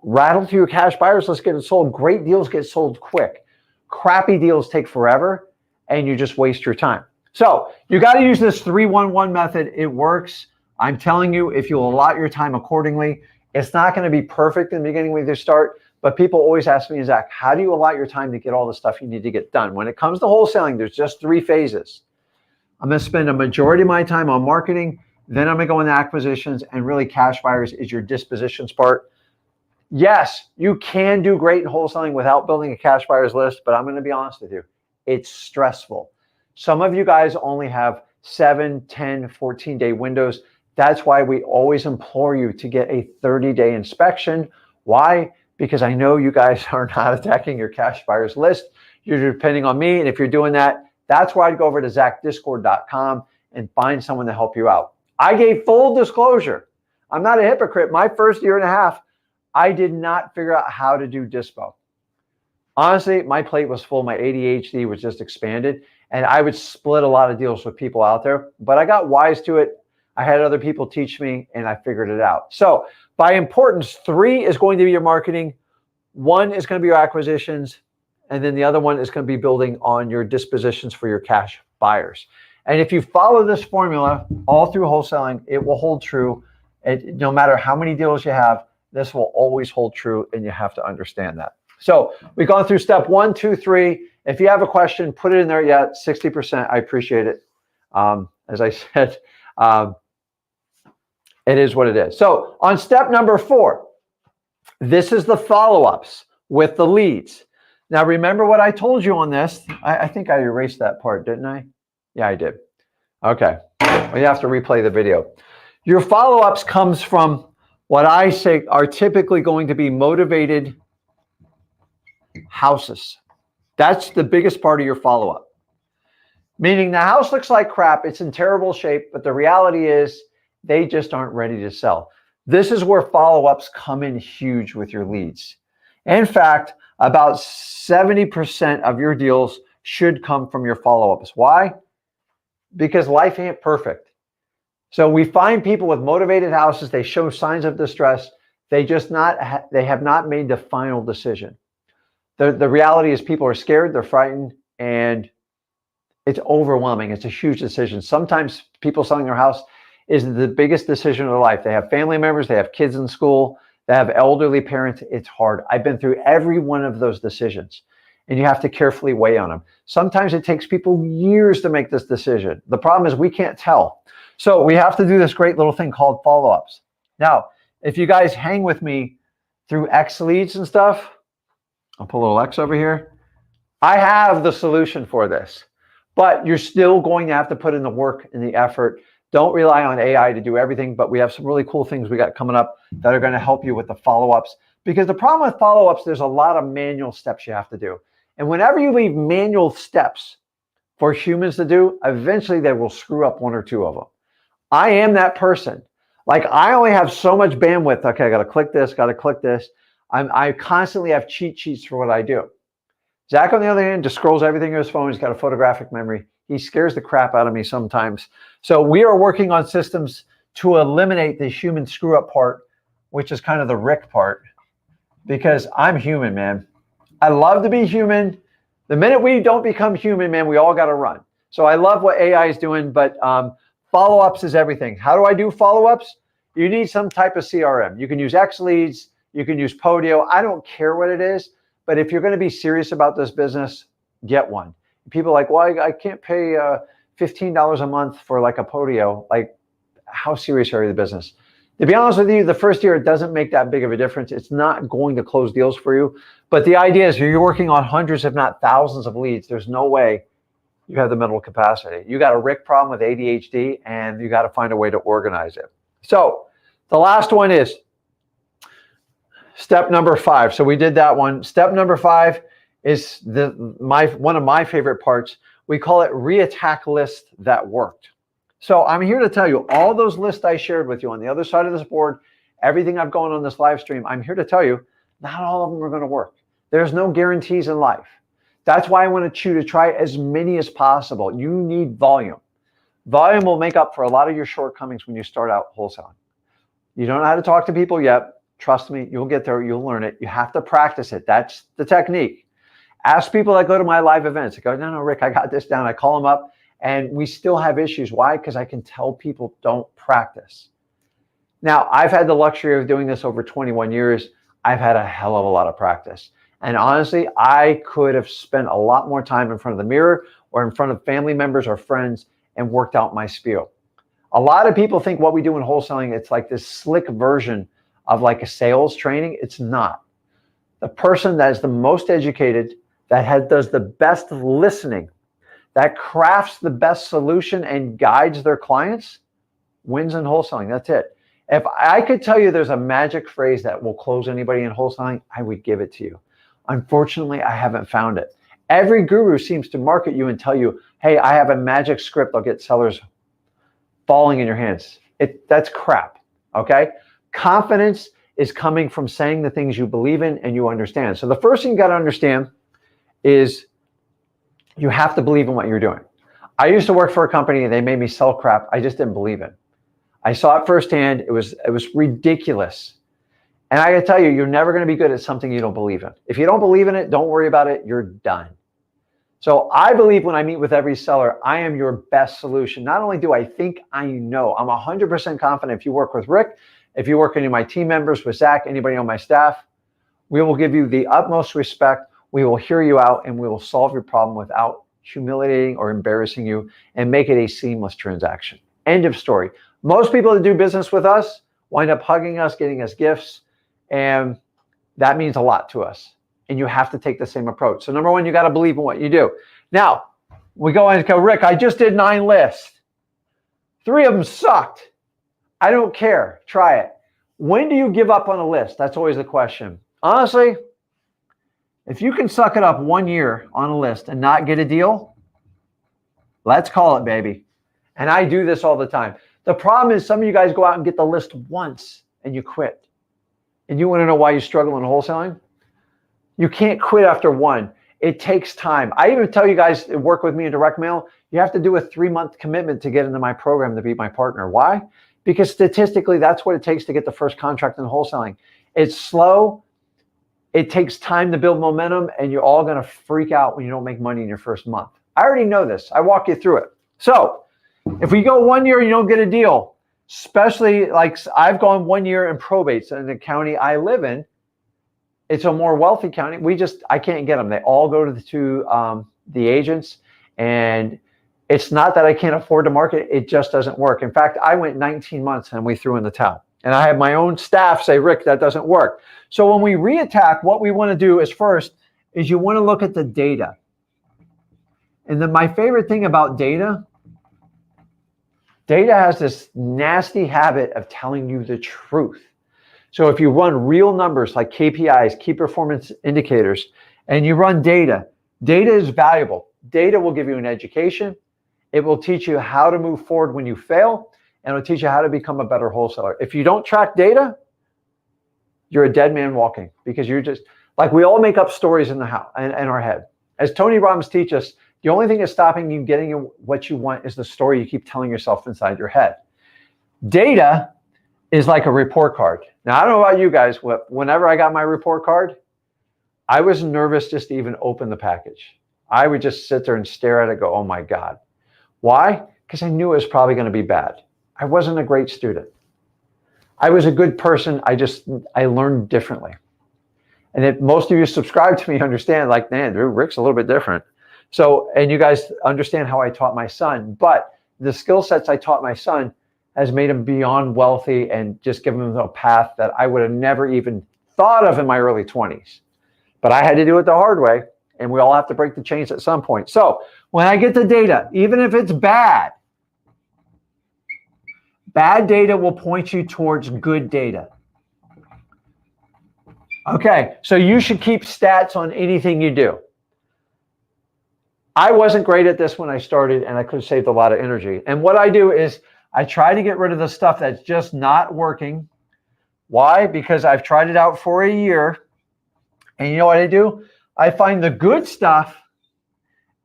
rattle through your cash buyers list, get it sold. Great deals get sold quick. Crappy deals take forever, and you just waste your time. So you got to use this 3-1-1 method. It works. I'm telling you, if you'll allot your time accordingly, it's not going to be perfect in the beginning when you start, but people always ask me, Zach, how do you allot your time to get all the stuff you need to get done? When it comes to wholesaling, there's just 3 phases. I'm going to spend a majority of my time on marketing, then I'm going to go into acquisitions, and really cash buyers is your dispositions part. Yes, you can do great in wholesaling without building a cash buyers list, but I'm going to be honest with you. It's stressful. Some of you guys only have 7, 10, 14-day windows. That's why we always implore you to get a 30-day inspection. Why? Because I know you guys are not attacking your cash buyers list. You're depending on me. And if you're doing that, that's where I'd go over to zachdiscord.com and find someone to help you out. I gave full disclosure. I'm not a hypocrite. My first year and a half, I did not figure out how to do dispo. Honestly, my plate was full. My ADHD was just expanded. And I would split a lot of deals with people out there. But I got wise to it. I had other people teach me, and I figured it out. So by importance, 3 is going to be your marketing. 1 is going to be your acquisitions. And then the other one is going to be building on your dispositions for your cash buyers. And if you follow this formula all through wholesaling, it will hold true. No matter how many deals you have, this will always hold true, and you have to understand that. So we've gone through step 1, 2, 3. If you have a question, put it in there yet. 60%, I appreciate it. As I said, it is what it is. So on step number 4, this is the follow-ups with the leads. Now, remember what I told you on this. I think I erased that part, didn't I? Yeah, I did. Okay. Well, you have to replay the video. Your follow-ups comes from what I say are typically going to be motivated houses. That's the biggest part of your follow-up. Meaning the house looks like crap. It's in terrible shape, but the reality is they just aren't ready to sell. This is where follow-ups come in huge with your leads. In fact, about 70% of your deals should come from your follow-ups. Why? Because life ain't perfect. So we find people with motivated houses, they show signs of distress. They have not made the final decision. The reality is people are scared, they're frightened, and it's overwhelming. It's a huge decision. Sometimes people selling their house is the biggest decision of their life. They have family members, they have kids in school, they have elderly parents. It's hard. I've been through every one of those decisions, and you have to carefully weigh on them. Sometimes it takes people years to make this decision. The problem is we can't tell. So we have to do this great little thing called follow-ups. Now, if you guys hang with me through X leads and stuff, I'll put a little X over here. I have the solution for this, but you're still going to have to put in the work and the effort. Don't rely on AI to do everything, but we have some really cool things we got coming up that are going to help you with the follow-ups. Because the problem with follow-ups, there's a lot of manual steps you have to do. And whenever you leave manual steps for humans to do, eventually they will screw up 1 or 2 of them. I am that person. Like I only have so much bandwidth. Okay, I got to click this, got to click this. I constantly have cheat sheets for what I do. Zach, on the other hand, just scrolls everything on his phone. He's got a photographic memory. He scares the crap out of me sometimes. So we are working on systems to eliminate the human screw up part, which is kind of the Rick part, because I'm human, man. I love to be human. The minute we don't become human, man, we all got to run. So I love what AI is doing, but follow-ups is everything. How do I do follow-ups? You need some type of CRM. You can use X Leads. You can use Podio. I don't care what it is, but if you're going to be serious about this business, get one. People are like, well, I can't pay $15 a month for like a Podio. Like, how serious are you in the business? To be honest with you, the first year, it doesn't make that big of a difference. It's not going to close deals for you. But the idea is you're working on hundreds, if not thousands of leads. There's no way you have the mental capacity. You got a Rick problem with ADHD, and you got to find a way to organize it. So the last one is step number 5. So we did that one. Step number 5 is one of my favorite parts. We call it reattack list that worked. So I'm here to tell you all those lists I shared with you on the other side of this board, everything I've gone on this live stream, I'm here to tell you, not all of them are going to work. There's no guarantees in life. That's why I want you to try as many as possible. You need volume. Volume will make up for a lot of your shortcomings when you start out wholesaling. You don't know how to talk to people yet. Trust me, you'll get there. You'll learn it. You have to practice it. That's the technique. Ask people that go to my live events. I go, no, Rick, I got this down. I call them up and we still have issues. Why? Because I can tell people don't practice. Now, I've had the luxury of doing this over 21 years. I've had a hell of a lot of practice. And honestly, I could have spent a lot more time in front of the mirror or in front of family members or friends and worked out my spiel. A lot of people think what we do in wholesaling, it's like this slick version of like a sales training. It's not. The person that is the most educated, that does the best listening, that crafts the best solution and guides their clients, wins in wholesaling. That's it. If I could tell you there's a magic phrase that will close anybody in wholesaling, I would give it to you. Unfortunately, I haven't found it. Every guru seems to market you and tell you, hey, I have a magic script that'll get sellers falling in your hands. That's crap, okay? Confidence is coming from saying the things you believe in and you understand. So the first thing you got to understand is you have to believe in what you're doing. I used to work for a company and they made me sell crap I just didn't believe in. I saw it firsthand. It was ridiculous. And I gotta tell you, you're never gonna be good at something you don't believe in. If you don't believe in it, don't worry about it, you're done. So I believe when I meet with every seller, I am your best solution. Not only do I think, I know. I'm 100% confident if you work with Rick, if you work with any of my team members, with Zach, anybody on my staff, we will give you the utmost respect. We will hear you out and we will solve your problem without humiliating or embarrassing you and make it a seamless transaction. End of story. Most people that do business with us wind up hugging us, getting us gifts, and that means a lot to us. And you have to take the same approach. So number one, you got to believe in what you do. Now, we go and go, Rick, I just did 9 lists. 3 of them sucked. I don't care. Try it. When do you give up on a list? That's always the question. Honestly, if you can suck it up 1 year on a list and not get a deal, let's call it, baby. And I do this all the time. The problem is some of you guys go out and get the list once and you quit. And you want to know why you struggle in wholesaling? You can't quit after 1. It takes time. I even tell you guys that work with me in direct mail, you have to do a 3-month commitment to get into my program to be my partner. Why? Because statistically, that's what it takes to get the first contract in wholesaling. It's slow. It takes time to build momentum, and you're all going to freak out when you don't make money in your first month. I already know this. I walk you through it. So if we go 1 year and you don't get a deal, especially like I've gone 1 year in probates in the county I live in, it's a more wealthy county. I can't get them. They all go to the agents, and it's not that I can't afford to market. It just doesn't work. In fact, I went 19 months and we threw in the towel. And I have my own staff say, Rick, that doesn't work. So when we reattack, what we want to do is first is you want to look at the data. And then my favorite thing about data has this nasty habit of telling you the truth. So if you run real numbers like KPIs, key performance indicators, and you run data is valuable. Data will give you an education. It will teach you how to move forward when you fail, and it'll teach you how to become a better wholesaler. If you don't track data, you're a dead man walking, because you're just like, we all make up stories in our head. As Tony Robbins teaches us, the only thing that's stopping you getting what you want is the story you keep telling yourself inside your head. Data is like a report card. Now, I don't know about you guys, whenever I got my report card, I was nervous just to even open the package. I would just sit there and stare at it and go, oh my God. Why? Because I knew it was probably going to be bad. I wasn't a great student. I was a good person. I learned differently. And if most of you subscribe to me, understand, like, man, Rick's a little bit different. So, and you guys understand how I taught my son, but the skill sets I taught my son has made him beyond wealthy and just given him a path that I would have never even thought of in my early 20s. But I had to do it the hard way, and we all have to break the chains at some point. So when I get the data, even if it's bad data will point you towards good data. Okay, so you should keep stats on anything you do. I wasn't great at this when I started, and I could have saved a lot of energy. And what I do is I try to get rid of the stuff that's just not working. Why? Because I've tried it out for a year. And you know what I do? I find the good stuff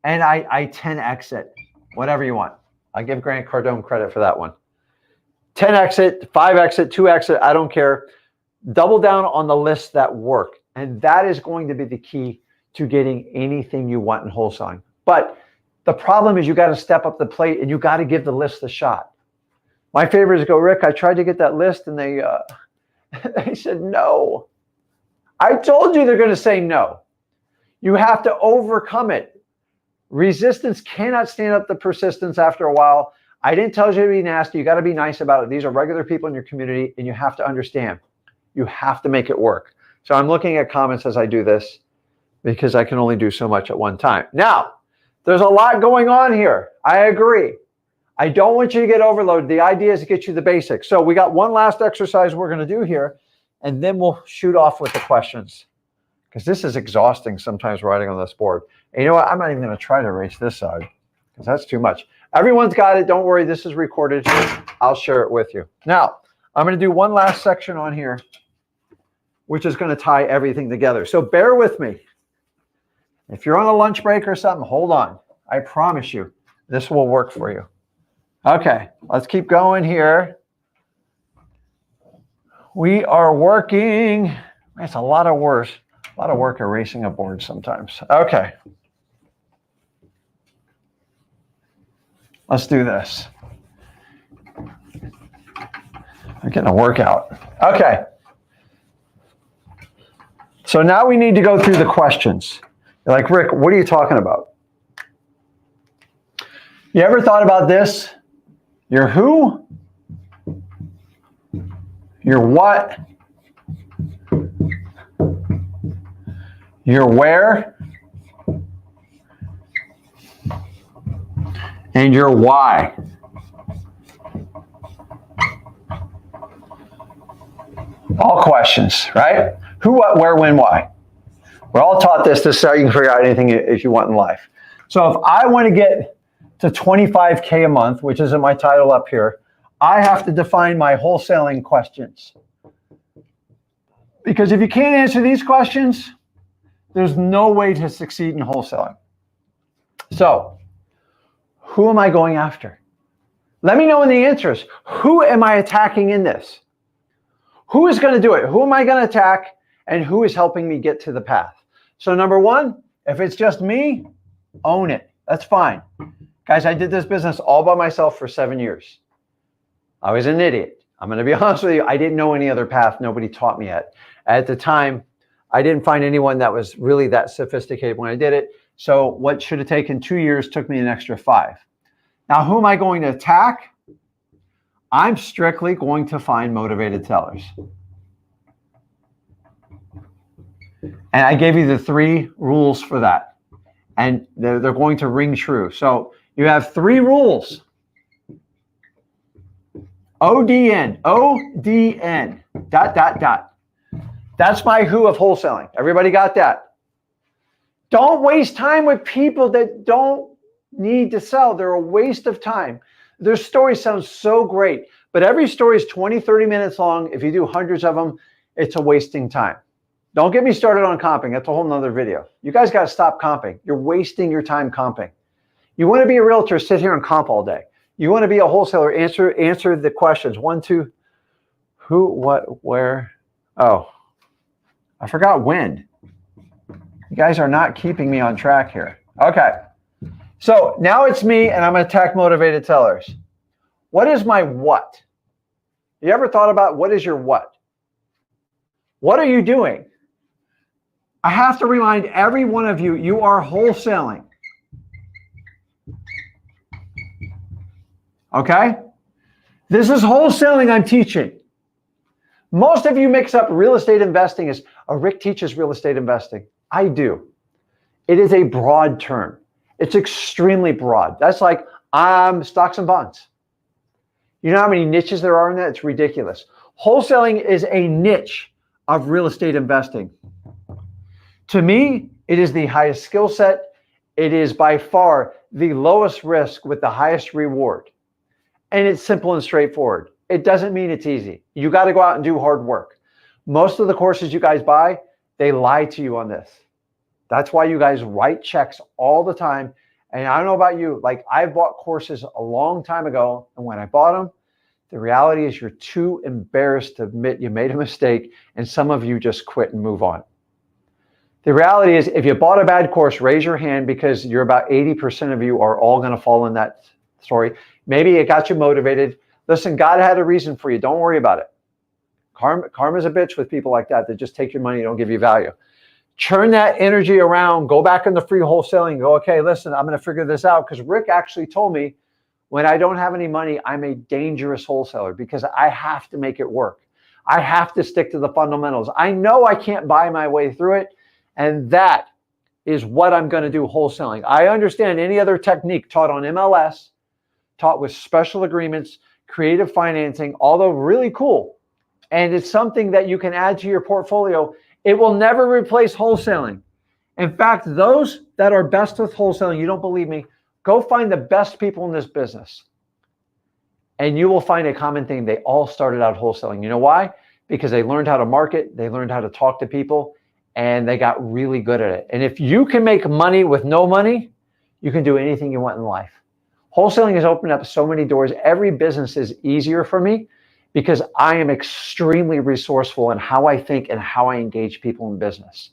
and I 10x it, whatever you want. I give Grant Cardone credit for that one. 10x it, 5x it, 2x it, I don't care. Double down on the lists that work. And that is going to be the key to getting anything you want in wholesaling. But the problem is you got to step up the plate and you got to give the list a shot. My favorite is go, Rick, I tried to get that list and they said no. I told you they're going to say no. You have to overcome it. Resistance cannot stand up to persistence after a while. I didn't tell you to be nasty. You got to be nice about it. These are regular people in your community and you have to understand. You have to make it work. So I'm looking at comments as I do this because I can only do so much at one time. Now, there's a lot going on here. I agree. I don't want you to get overloaded. The idea is to get you the basics. So we got one last exercise we're going to do here, and then we'll shoot off with the questions because this is exhausting sometimes writing on this board. And you know what? I'm not even going to try to erase this side because that's too much. Everyone's got it. Don't worry. This is recorded. I'll share it with you. Now, I'm going to do one last section on here, which is going to tie everything together. So bear with me. If you're on a lunch break or something, hold on. I promise you, this will work for you. Okay, let's keep going here. We are working. It's a lot of work erasing a board sometimes. Okay. Let's do this. I'm getting a workout. Okay. So now we need to go through the questions. You're like, Rick, what are you talking about? You ever thought about this? Your who, your what, your where, and your why. All questions, right? Who, what, where, when, why. We're all taught this. This is how you can figure out anything if you want in life. So if I want to get to 25K a month, which is in my title up here, I have to define my wholesaling questions. Because if you can't answer these questions, there's no way to succeed in wholesaling. So who am I going after? Let me know in the answers. Who am I attacking in this? Who is going to do it? Who am I going to attack? And who is helping me get to the path? So number one, if it's just me, own it. That's fine. Guys, I did this business all by myself for 7 years. I was an idiot. I'm going to be honest with you. I didn't know any other path. Nobody taught me it. At the time, I didn't find anyone that was really that sophisticated when I did it. So what should have taken 2 years took me an extra 5. Now, who am I going to attack? I'm strictly going to find motivated sellers. And I gave you the 3 rules for that. And they're going to ring true. So you have 3 rules. ODN, ODN, ... That's my who of wholesaling. Everybody got that? Don't waste time with people that don't need to sell. They're a waste of time. Their story sounds so great, but every story is 20, 30 minutes long. If you do hundreds of them, it's a wasting time. Don't get me started on comping. That's a whole nother video. You guys got to stop comping. You're wasting your time comping. You want to be a realtor, sit here and comp all day. You want to be a wholesaler, answer the questions. 1, 2, who, what, where. Oh, I forgot when. You guys are not keeping me on track here. Okay. So now it's me and I'm going to attack motivated sellers. What is my what? You ever thought about what is your what? What are you doing? I have to remind every one of you, you are wholesaling. Okay? This is wholesaling I'm teaching. Most of you mix up real estate investing as, oh, Rick teaches real estate investing. I do. It is a broad term. It's extremely broad. That's like stocks and bonds. You know how many niches there are in that? It's ridiculous. Wholesaling is a niche of real estate investing. To me, it is the highest skill set. It is by far the lowest risk with the highest reward. And it's simple and straightforward. It doesn't mean it's easy. You got to go out and do hard work. Most of the courses you guys buy, they lie to you on this. That's why you guys write checks all the time. And I don't know about you, like I've bought courses a long time ago. And when I bought them, The reality is you're too embarrassed to admit you made a mistake, and some of you just quit and move on. The reality is, if you bought a bad course, raise your hand, because you're about 80% of you are all going to fall in that story. Maybe it got you motivated. Listen, God had a reason for you. Don't worry about it. Karma's a bitch with people like that just take your money and don't give you value. Turn that energy around. Go back into free wholesaling. Go, okay, listen, I'm going to figure this out, because Rick actually told me when I don't have any money, I'm a dangerous wholesaler, because I have to make it work. I have to stick to the fundamentals. I know I can't buy my way through it. And that is what I'm going to do wholesaling. I understand any other technique taught on MLS, taught with special agreements, creative financing, although really cool. And it's something that you can add to your portfolio. It will never replace wholesaling. In fact, those that are best with wholesaling, you don't believe me, go find the best people in this business. And you will find a common theme. They all started out wholesaling. You know why? Because they learned how to market, they learned how to talk to people, and they got really good at it. And if you can make money with no money, you can do anything you want in life. Wholesaling has opened up so many doors. Every business is easier for me because I am extremely resourceful in how I think and how I engage people in business.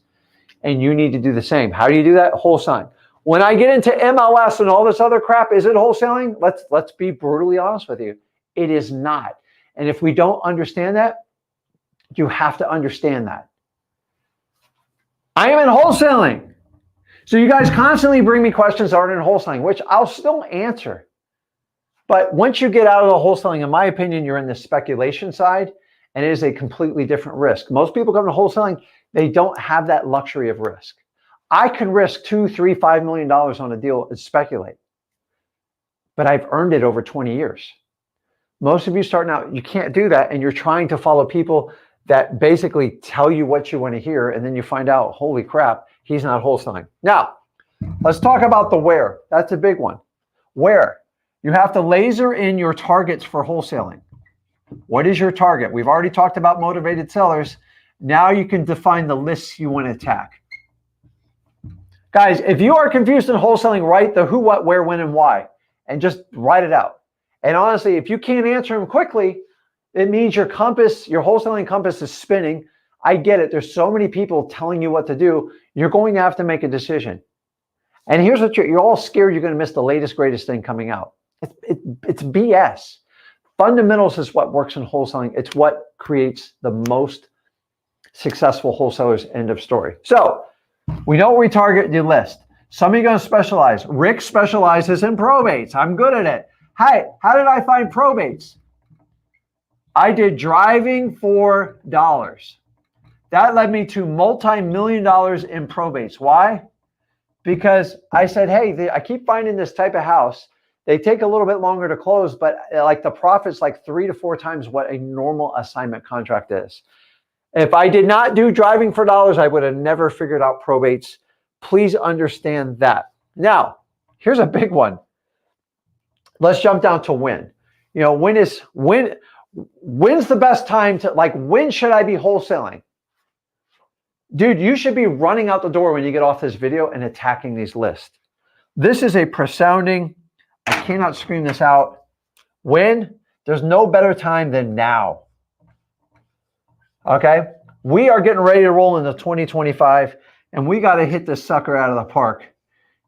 And you need to do the same. How do you do that? Wholesaling. When I get into MLS and all this other crap, is it wholesaling? Let's be brutally honest with you. It is not. And if we don't understand that, you have to understand that. I am in wholesaling. So you guys constantly bring me questions that aren't in wholesaling, which I'll still answer. But once you get out of the wholesaling, in my opinion, you're in the speculation side, and it is a completely different risk. Most people come to wholesaling, they don't have that luxury of risk. I can risk $2, $3, $5 million on a deal and speculate, but I've earned it over 20 years. Most of you starting out, you can't do that, and you're trying to follow people that basically tell you what you want to hear, and then you find out, holy crap, he's not wholesaling. Now, let's talk about the where. That's a big one. Where? You have to laser in your targets for wholesaling. What is your target? We've already talked about motivated sellers. Now you can define the lists you want to attack. Guys, if you are confused in wholesaling, write the who, what, where, when, and why, and just write it out. And honestly, if you can't answer them quickly, it means your compass, your wholesaling compass is spinning. I get it. There's so many people telling you what to do. You're going to have to make a decision. And here's what you're all scared you're going to miss the latest, greatest thing coming out. It's BS. Fundamentals is what works in wholesaling. It's what creates the most successful wholesalers, end of story. So we know we target the list. Some of you are going to specialize. Rick specializes in probates. I'm good at it. Hi, how did I find probates? I did driving for dollars. That led me to multi-million dollars in probates. Why? Because I said, hey, I keep finding this type of house. They take a little bit longer to close, but like the profit's like 3 to 4 times what a normal assignment contract is. If I did not do driving for dollars, I would have never figured out probates. Please understand that. Now, here's a big one. Let's jump down to when. You know, when's the best time to, like, when should I be wholesaling? Dude, you should be running out the door when you get off this video and attacking these lists. This is a resounding, I cannot scream this out. When? There's no better time than now. Okay? We are getting ready to roll into 2025, and we got to hit this sucker out of the park.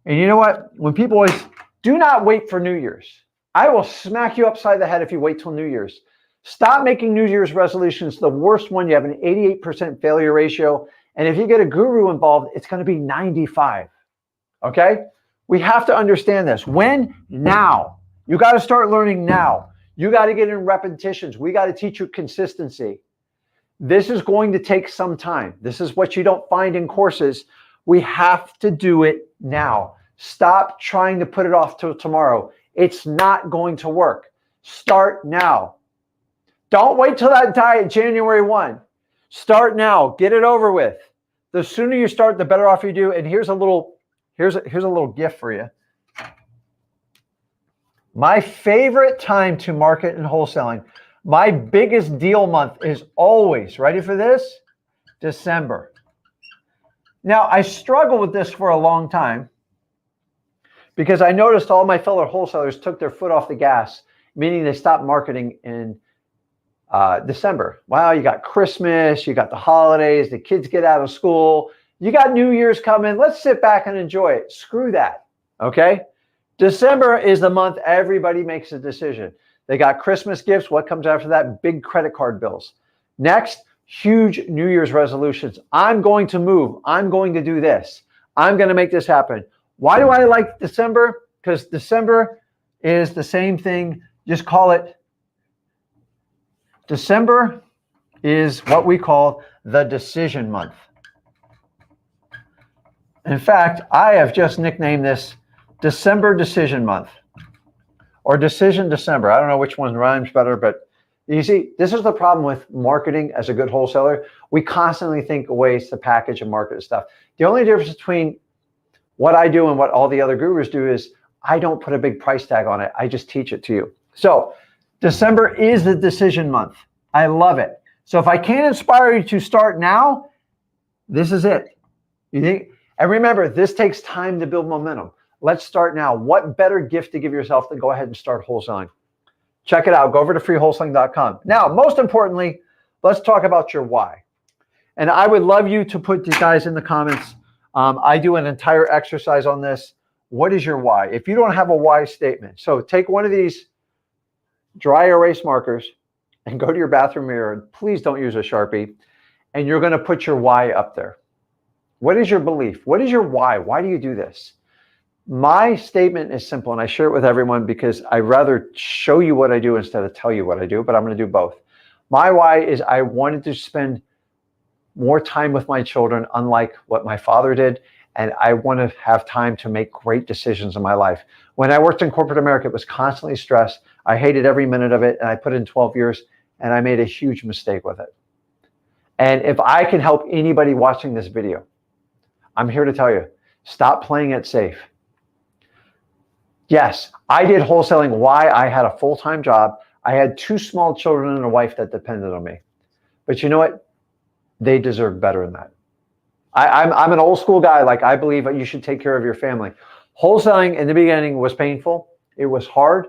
And you know what? When people always, do not wait for New Year's. I will smack you upside the head if you wait till New Year's. Stop making New Year's resolutions. The worst one, you have an 88% failure ratio. And if you get a guru involved, it's going to be 95. Okay? We have to understand this. When? Now. You got to start learning now. You got to get in repetitions. We got to teach you consistency. This is going to take some time. This is what you don't find in courses. We have to do it now. Stop trying to put it off till tomorrow. It's not going to work. Start now. Don't wait till that diet January 1. Start now. Get it over with. The sooner you start, the better off you do. And here's a little gift for you. My favorite time to market and wholesaling, my biggest deal month is always, ready for this? December. Now, I struggled with this for a long time because I noticed all my fellow wholesalers took their foot off the gas. meaning they stop marketing in December. Wow, you got Christmas, you got the holidays, the kids get out of school, you got New Year's coming. Let's sit back and enjoy it. Screw that. Okay. December is the month everybody makes a decision. They got Christmas gifts. What comes after that? Big credit card bills. Next, huge New Year's resolutions. I'm going to move. I'm going to do this. I'm going to make this happen. Why do I like December? Because December is the same thing. Just call it. December is what we call the decision month. In fact, I have just nicknamed this December Decision Month or Decision December. I don't know which one rhymes better, but you see, this is the problem with marketing as a good wholesaler. We constantly think of ways to package and market stuff. The only difference between what I do and what all the other gurus do is I don't put a big price tag on it. I just teach it to you. So December is the decision month. I love it. So if I can't inspire you to start now, this is it. You think? And remember, this takes time to build momentum. Let's start now. What better gift to give yourself than go ahead and start wholesaling? Check it out. Go over to freewholesaling.com. Now, most importantly, let's talk about your why. And I would love you to put you guys in the comments. I do an entire exercise on this. What is your why? If you don't have a why statement, so take one of these dry erase markers and go to your bathroom mirror. Please don't use a Sharpie. And you're going to put your why up there. What is your belief? What is your why? Why do you do this? My statement is simple, and I share it with everyone because I'd rather show you what I do instead of tell you what I do, but I'm going to do both. My why is I wanted to spend more time with my children, unlike what my father did, and I want to have time to make great decisions in my life. When I worked in corporate America, it was constantly stress. I hated every minute of it, and I put in 12 years, and I made a huge mistake with it. And if I can help anybody watching this video, I'm here to tell you, stop playing it safe. Yes, I did wholesaling. Why? I had a full-time job. I had 2 small children and a wife that depended on me. But you know what? They deserve better than that. I'm an old school guy. Like, I believe that you should take care of your family. Wholesaling in the beginning was painful. It was hard.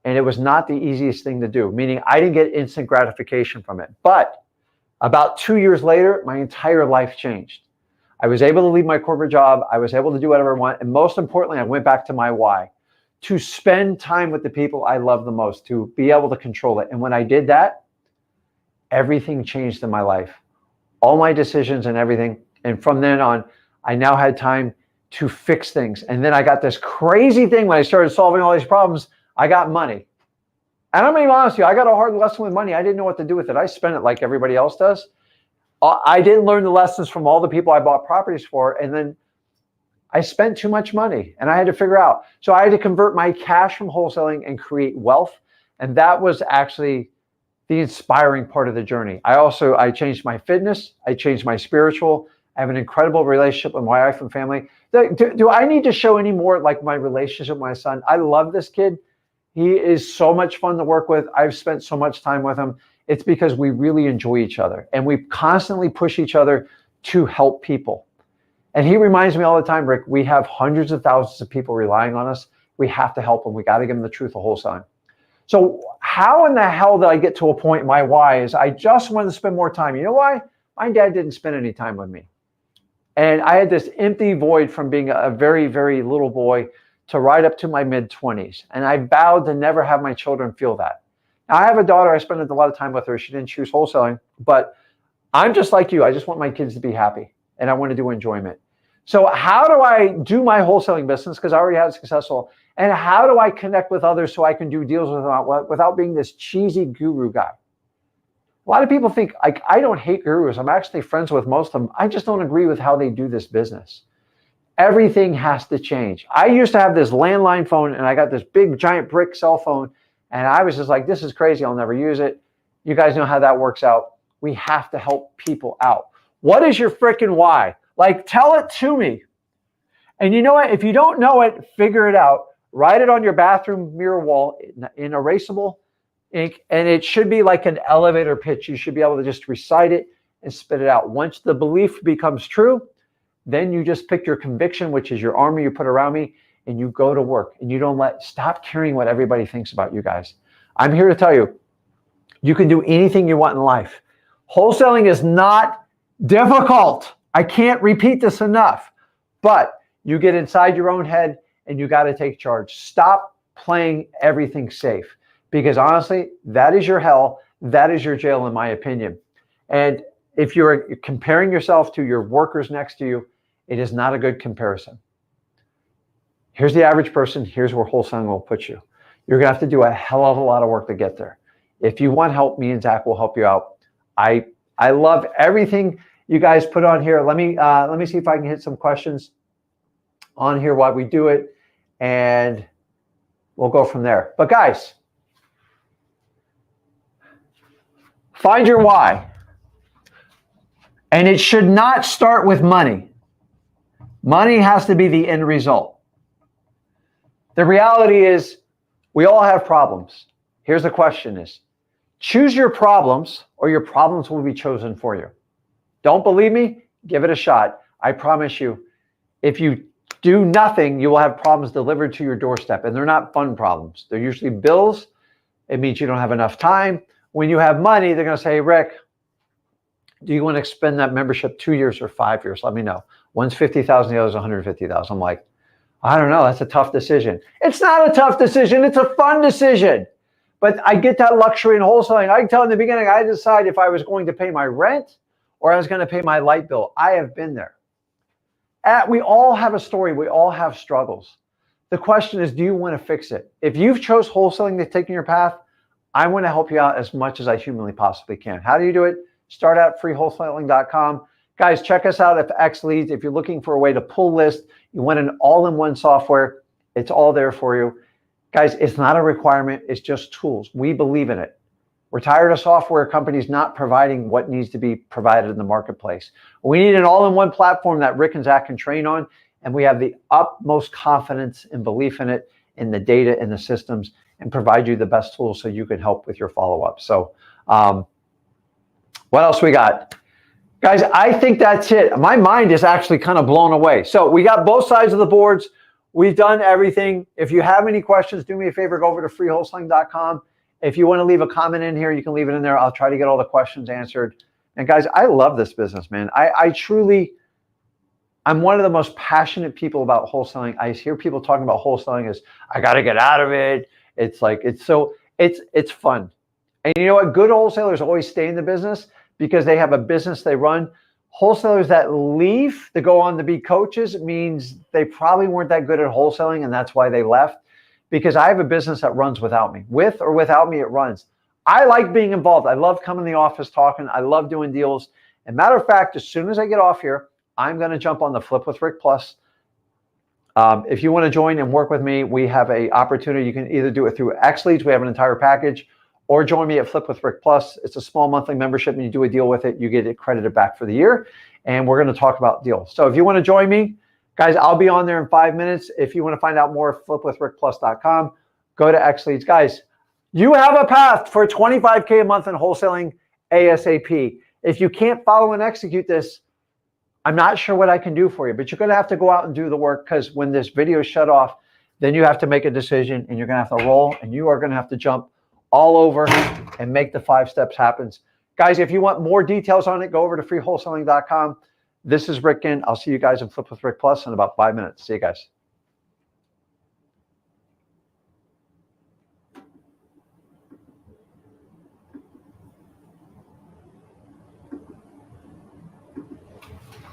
And it was not the easiest thing to do, meaning I didn't get instant gratification from it. But about 2 years later, my entire life changed. I was able to leave my corporate job. I was able to do whatever I want. And most importantly, I went back to my why, to spend time with the people I love the most, to be able to control it. And when I did that, everything changed in my life, all my decisions and everything. And from then on, I now had time to fix things. And then I got this crazy thing when I started solving all these problems. I got money. And I'm being honest with you, I got a hard lesson with money. I didn't know what to do with it. I spent it like everybody else does. I didn't learn the lessons from all the people I bought properties for. And then I spent too much money and I had to figure out. So I had to convert my cash from wholesaling and create wealth. And that was actually the inspiring part of the journey. I changed my fitness. I changed my spiritual. I have an incredible relationship with my wife and family. Do I need to show any more like my relationship with my son? I love this kid. He is so much fun to work with. I've spent so much time with him. It's because we really enjoy each other and we constantly push each other to help people. And he reminds me all the time, Rick, we have hundreds of thousands of people relying on us. We have to help them. We got to give them the truth of wholesaling. So how in the hell did I get to a point? My why is I just wanted to spend more time. You know why? My dad didn't spend any time with me. And I had this empty void from being a very, very little boy to right up to my mid-20s. And I vowed to never have my children feel that. Now, I have a daughter. I spent a lot of time with her. She didn't choose wholesaling. But I'm just like you. I just want my kids to be happy. And I want to do enjoyment. So how do I do my wholesaling business? Because I already had it successful. And how do I connect with others so I can do deals without being this cheesy guru guy? A lot of people think, I don't hate gurus. I'm actually friends with most of them. I just don't agree with how they do this business. Everything has to change. I used to have this landline phone and I got this big giant brick cell phone. And I was just like, this is crazy. I'll never use it. You guys know how that works out. We have to help people out. What is your freaking why? Like, tell it to me. And you know what? If you don't know it, figure it out. Write it on your bathroom mirror wall in erasable ink. And it should be like an elevator pitch. You should be able to just recite it and spit it out. Once the belief becomes true, then you just pick your conviction, which is your armor you put around me, and you go to work. And you don't stop caring what everybody thinks about you guys. I'm here to tell you, you can do anything you want in life. Wholesaling is not difficult. I can't repeat this enough, but you get inside your own head and you got to take charge. Stop playing everything safe, because honestly, that is your hell. That is your jail, in my opinion. And if you're comparing yourself to your workers next to you, it is not a good comparison. Here's the average person. Here's where wholesaling will put you. You're going to have to do a hell of a lot of work to get there. If you want help, me and Zach will help you out. I love everything you guys put on here. Let me see if I can hit some questions on here while we do it, and we'll go from there. But guys, find your why. And it should not start with money. Money has to be the end result. The reality is we all have problems. Here's the question is, choose your problems or your problems will be chosen for you. Don't believe me? Give it a shot. I promise you, if you do nothing, you will have problems delivered to your doorstep, and they're not fun problems. They're usually bills. It means you don't have enough time. When you have money, they're going to say, hey, Rick, do you want to expend that membership 2 years or 5 years? Let me know. One's 50,000, the other's 150,000. I'm like, I don't know. That's a tough decision. It's not a tough decision. It's a fun decision. But I get that luxury in wholesaling. I can tell in the beginning, I decided if I was going to pay my rent or I was going to pay my light bill. I have been there. We all have a story. We all have struggles. The question is, do you want to fix it? If you've chose wholesaling to take in your path, I want to help you out as much as I humanly possibly can. How do you do it? Start at freewholesaling.com. Guys, check us out at X Leads. If you're looking for a way to pull list, you want an all-in-one software, it's all there for you. Guys, it's not a requirement. It's just tools. We believe in it. We're tired of software companies not providing what needs to be provided in the marketplace. We need an all-in-one platform that Rick and Zach can train on, and we have the utmost confidence and belief in it, in the data, in the systems, and provide you the best tools so you can help with your follow-up. So what else we got? Guys, I think that's it. My mind is actually kind of blown away. So we got both sides of the boards. We've done everything. If you have any questions, do me a favor, go over to freewholesaling.com. If you want to leave a comment in here, you can leave it in there. I'll try to get all the questions answered. And guys, I love this business, man. I'm one of the most passionate people about wholesaling. I hear people talking about wholesaling as, I got to get out of it. It's like, it's fun. And you know what? Good wholesalers always stay in the business because they have a business they run. Wholesalers that leave to go on to be coaches means they probably weren't that good at wholesaling, and that's why they left. Because I have a business that runs without me. With or without me, it runs. I like being involved. I love coming to the office talking. I love doing deals. And matter of fact, as soon as I get off here, I'm going to jump on the Flip with Rick Plus. If you want to join and work with me, we have an opportunity. You can either do it through X Leads. We have an entire package. Or join me at Flip with Rick Plus. It's a small monthly membership, and you do a deal with it. You get it credited back for the year. And we're going to talk about deals. So if you want to join me, guys, I'll be on there in 5 minutes. If you want to find out more, flipwithrickplus.com. Go to X Leads. Guys, you have a path for $25K a month in wholesaling ASAP. If you can't follow and execute this, I'm not sure what I can do for you, but you're going to have to go out and do the work, because when this video is shut off, then you have to make a decision, and you're going to have to roll, and you are going to have to jump all over and make the 5 steps happen. Guys, if you want more details on it, go over to freewholesaling.com. This is Rick Ginn. I'll see you guys in Flip with Rick Plus in about 5 minutes. See you guys.